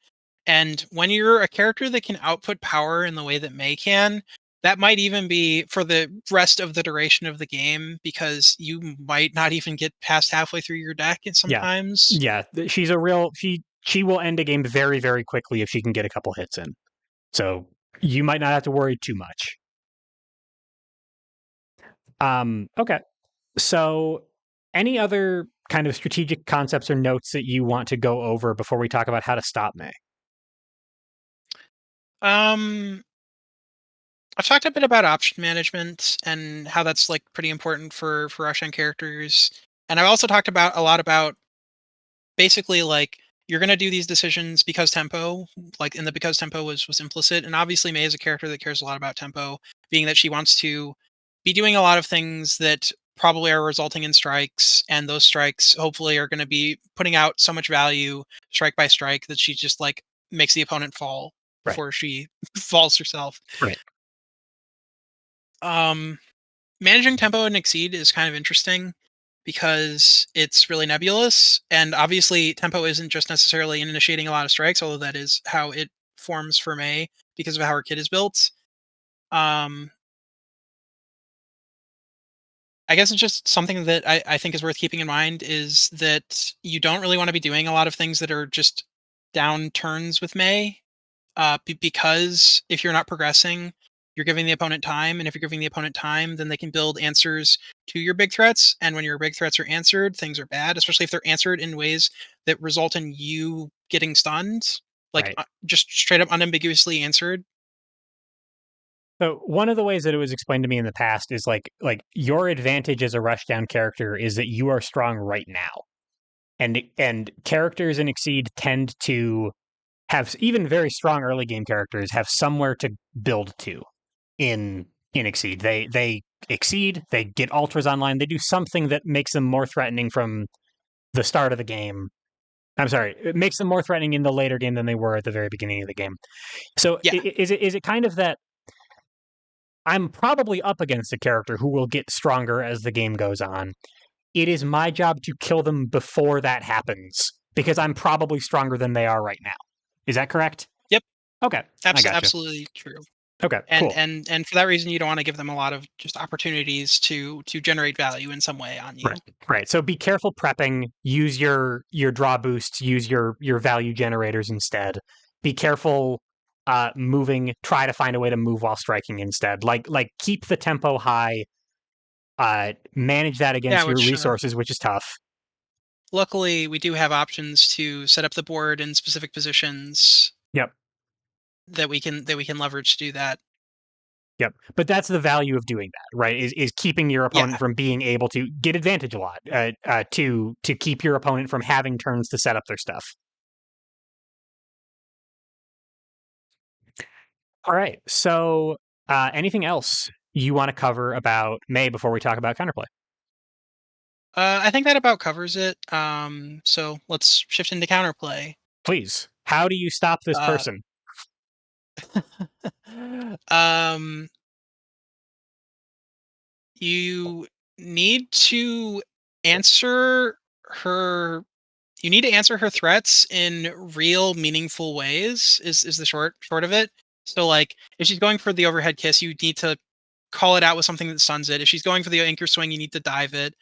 And when you're a character that can output power in the way that May can, that might even be for the rest of the duration of the game because you might not even get past halfway through your deck and Yeah. sometimes. Yeah. She's a real she will end a game very, very quickly if she can get a couple hits in. So you might not have to worry too much. Okay. So any other kind of strategic concepts or notes that you want to go over before we talk about how to stop May? Um I've talked a bit about option management and how that's like pretty important for Russian characters. And I've also talked about a lot about basically like you're gonna do these decisions because tempo, like in the because tempo was implicit. And obviously May is a character that cares a lot about tempo, being that she wants to be doing a lot of things that probably are resulting in strikes, and those strikes hopefully are gonna be putting out so much value strike by strike that she just like makes the opponent fall Right. before she falls herself. Right. Um Managing tempo and exceed is kind of interesting because it's really nebulous, and obviously tempo isn't just necessarily in initiating a lot of strikes, although that is how it forms for May because of how her kit is built. um I guess it's just something that I think is worth keeping in mind is that you don't really want to be doing a lot of things that are just down turns with May, because if you're not progressing, you're giving the opponent time, and if you're giving the opponent time, then they can build answers to your big threats. And when your big threats are answered, things are bad, especially if they're answered in ways that result in you getting stunned, like Right. just straight up unambiguously answered. So one of the ways that it was explained to me in the past is like your advantage as a rushdown character is that you are strong right now. And characters in Exceed tend to have even very strong early game characters have somewhere to build to in Exceed. They exceed, they get ultras online, they do something that makes them more threatening from the start of the game. I'm sorry, it makes them more threatening in the later game than they were at the very beginning of the game. So Yeah. is it kind of that I'm probably up against a character who will get stronger as the game goes on. It is my job to kill them before that happens because I'm probably stronger than they are right now. Is that correct? Yep. Okay, I gotcha. Absolutely true. Okay, and cool. and and for that reason you don't want to give them a lot of just opportunities to generate value in some way on you. Right, right. So be careful prepping. Use your draw boosts. Use your value generators instead. Be careful moving. Try to find a way to move while striking instead. Like keep the tempo high. Manage that Yeah, against your which resources, which is tough. luckily we do have options to set up the board in specific positions Yep. that we can leverage to do that. Yep. But that's the value of doing that, right? Is keeping your opponent Yeah. from being able to get advantage a lot, to keep your opponent from having turns to set up their stuff. All right. So, anything else you want to cover about May before we talk about counterplay? I think that about covers it. So let's shift into counterplay. Please. How do you stop this uh person? um you need to answer her you need to answer her threats in real meaningful ways is the short of it. So like if she's going for the overhead kiss, you need to call it out with something that stuns it. If she's going for the anchor swing, you need to dive it.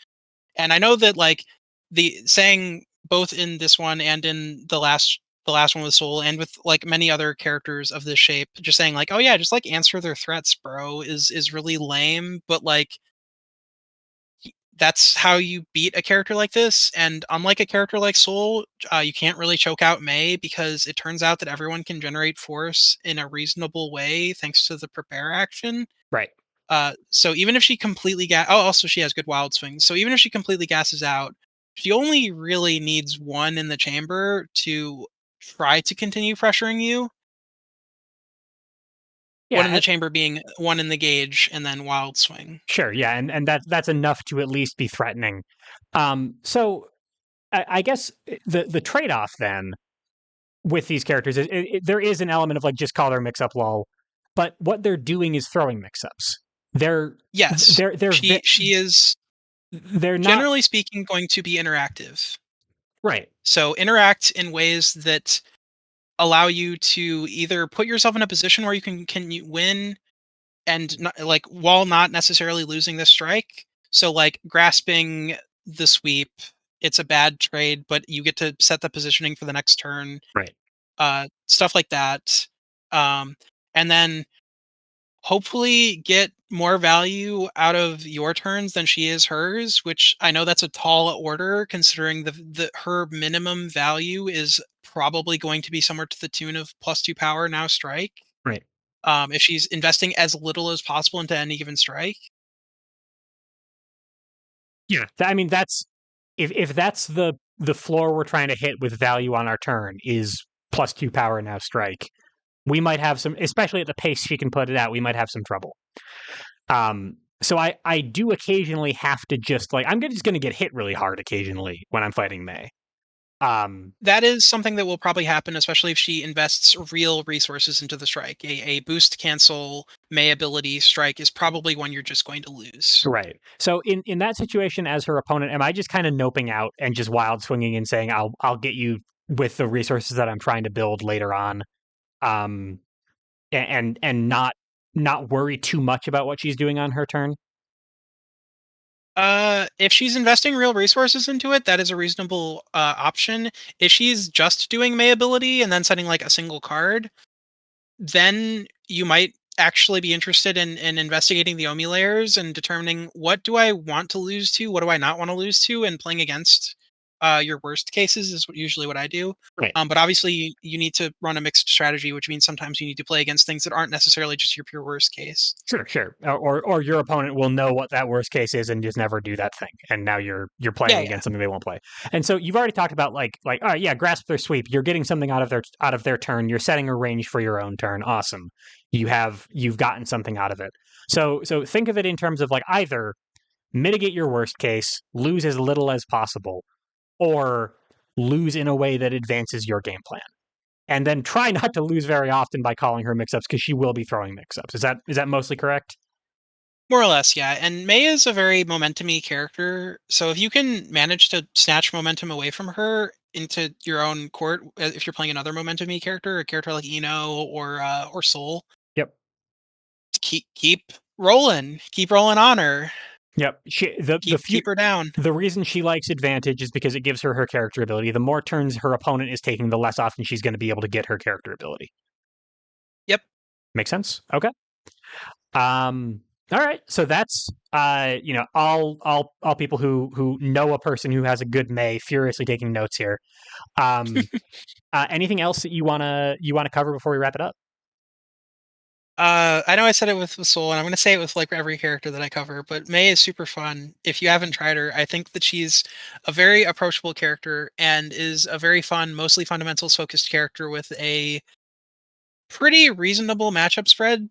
And I know that like the saying both in this one and in the last the last one with Soul and with like many other characters of this shape, just saying like, oh yeah, just like answer their threats, bro, is really lame. But like that's how you beat a character like this. And unlike a character like Soul, you can't really choke out Mei because it turns out that everyone can generate force in a reasonable way thanks to the prepare action. Right. So even if she completely oh, also she has good wild swings. So even if she completely gasses out, she only really needs one in the chamber to try to continue pressuring you. One in Yeah. the chamber being one in the gauge, and then wild swing. Sure. Yeah. And that's enough to at least be threatening. So I guess the trade off then with these characters is there is an element of like just call their mix up lol, but what they're doing is throwing mix ups. They're Yes, they're she is they're not generally speaking going to be interactive. right. So interact in ways that allow you to either put yourself in a position where you win and not, like while not necessarily losing the strike. So like grasping the sweep, it's a bad trade, but you get to set the positioning for the next turn. Right. Stuff like that. Um, and then hopefully get more value out of your turns than she is hers, which I know that's a tall order considering the her minimum value is probably going to be somewhere to the tune of +2 power now strike. Right. If she's investing as little as possible into any given strike. Yeah. I mean that's if that's the floor we're trying to hit with value on our turn is +2 power now strike. We might have some, especially at the pace she can put it out. We might have some trouble. So I do occasionally have to just like just going to get hit really hard occasionally when I'm fighting Mei. That is something that will probably happen, especially if she invests real resources into the strike. A boost cancel May ability strike is probably one you're just going to lose. right. So in that situation, as her opponent, am I just kind of noping out and just wild swinging and saying I'll get you with the resources that I'm trying to build later on, um, and not worry too much about what she's doing on her turn? If she's investing real resources into it, that is a reasonable option. If she's just doing May ability and then setting like a single card, then you might actually be interested in investigating the Omi layers and determining what do I want to lose to, what do I not want to lose to, and playing against your worst cases is usually what I do. Right. But obviously, you need to run a mixed strategy, which means sometimes you need to play against things that aren't necessarily just your pure worst case. Sure, sure. Or your opponent will know what that worst case is and just never do that thing. And now you're Yeah, playing yeah. against something they won't play. And so you've already talked about like all right, yeah, grasp their sweep. You're getting something out of their turn. You're setting a range for your own turn. Awesome. You've gotten something out of it. So think of it in terms of like either mitigate your worst case, lose as little as possible, or lose in a way that advances your game plan. And then try not to lose very often by calling her mix-ups because she will be throwing mix-ups. Is that mostly correct? More or less, yeah. And May is a very momentum-y character, so if you can manage to snatch momentum away from her into your own court, if you're playing another momentum-y character, a character like Eno or Soul, Yep. keep rolling on her, Yep. keep her down. The reason she likes advantage is because it gives her her character ability. The more turns her opponent is taking, the less often she's going to be able to get her character ability. Yep. Make sense? Okay. All right. So that's all people who know a person who has a good May furiously taking notes here. Um, anything else that you wanna cover before we wrap it up? I know I said it with Soul, and I'm going to say it with like every character that I cover. But May is super fun. If you haven't tried her, I think that she's a very approachable character and is a very fun, mostly fundamentals focused character with a pretty reasonable matchup spread.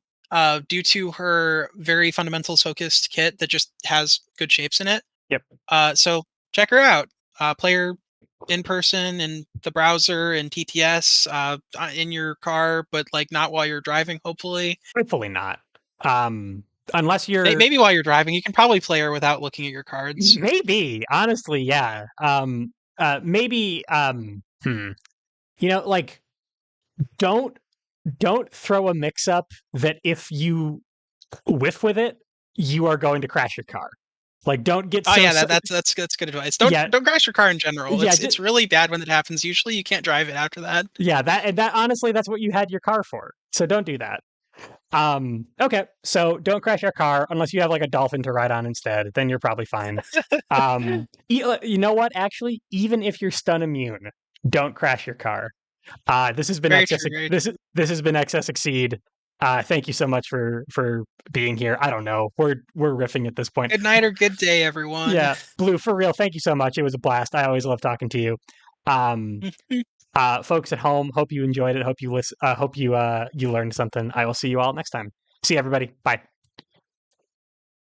Due to her very fundamentals focused kit that just has good shapes in it. Yep. So check her out. Play her in person in the browser and TTS in your car, but like not while you're driving. Hopefully, Hopefully not. Unless you're maybe while you're driving, you can probably play her without looking at your cards. maybe honestly, yeah. Maybe like don't don't throw a mix up that if you whiff with it, you are going to crash your car. Like, don't get Oh so, yeah, so that's good advice. yeah, Don't crash your car in general. yeah, It's really bad when that happens. Usually you can't drive it after that. yeah. That honestly, that's what you had your car for. So don't do that. Okay, so don't crash your car unless you have like a dolphin to ride on instead. Then you're probably fine. You know what? Actually, even if you're stun immune, don't crash your car. This has been Very true, very This true. this has been excess exceed. Thank you so much for being here. I don't know. We're riffing at this point. Good night or good day, everyone. Yeah, Blue, for real. Thank you so much. It was a blast. I always love talking to you. Um, Folks at home, hope you enjoyed it. Hope you listen. Hope you you learned something. I will see you all next time. See you, everybody. Bye.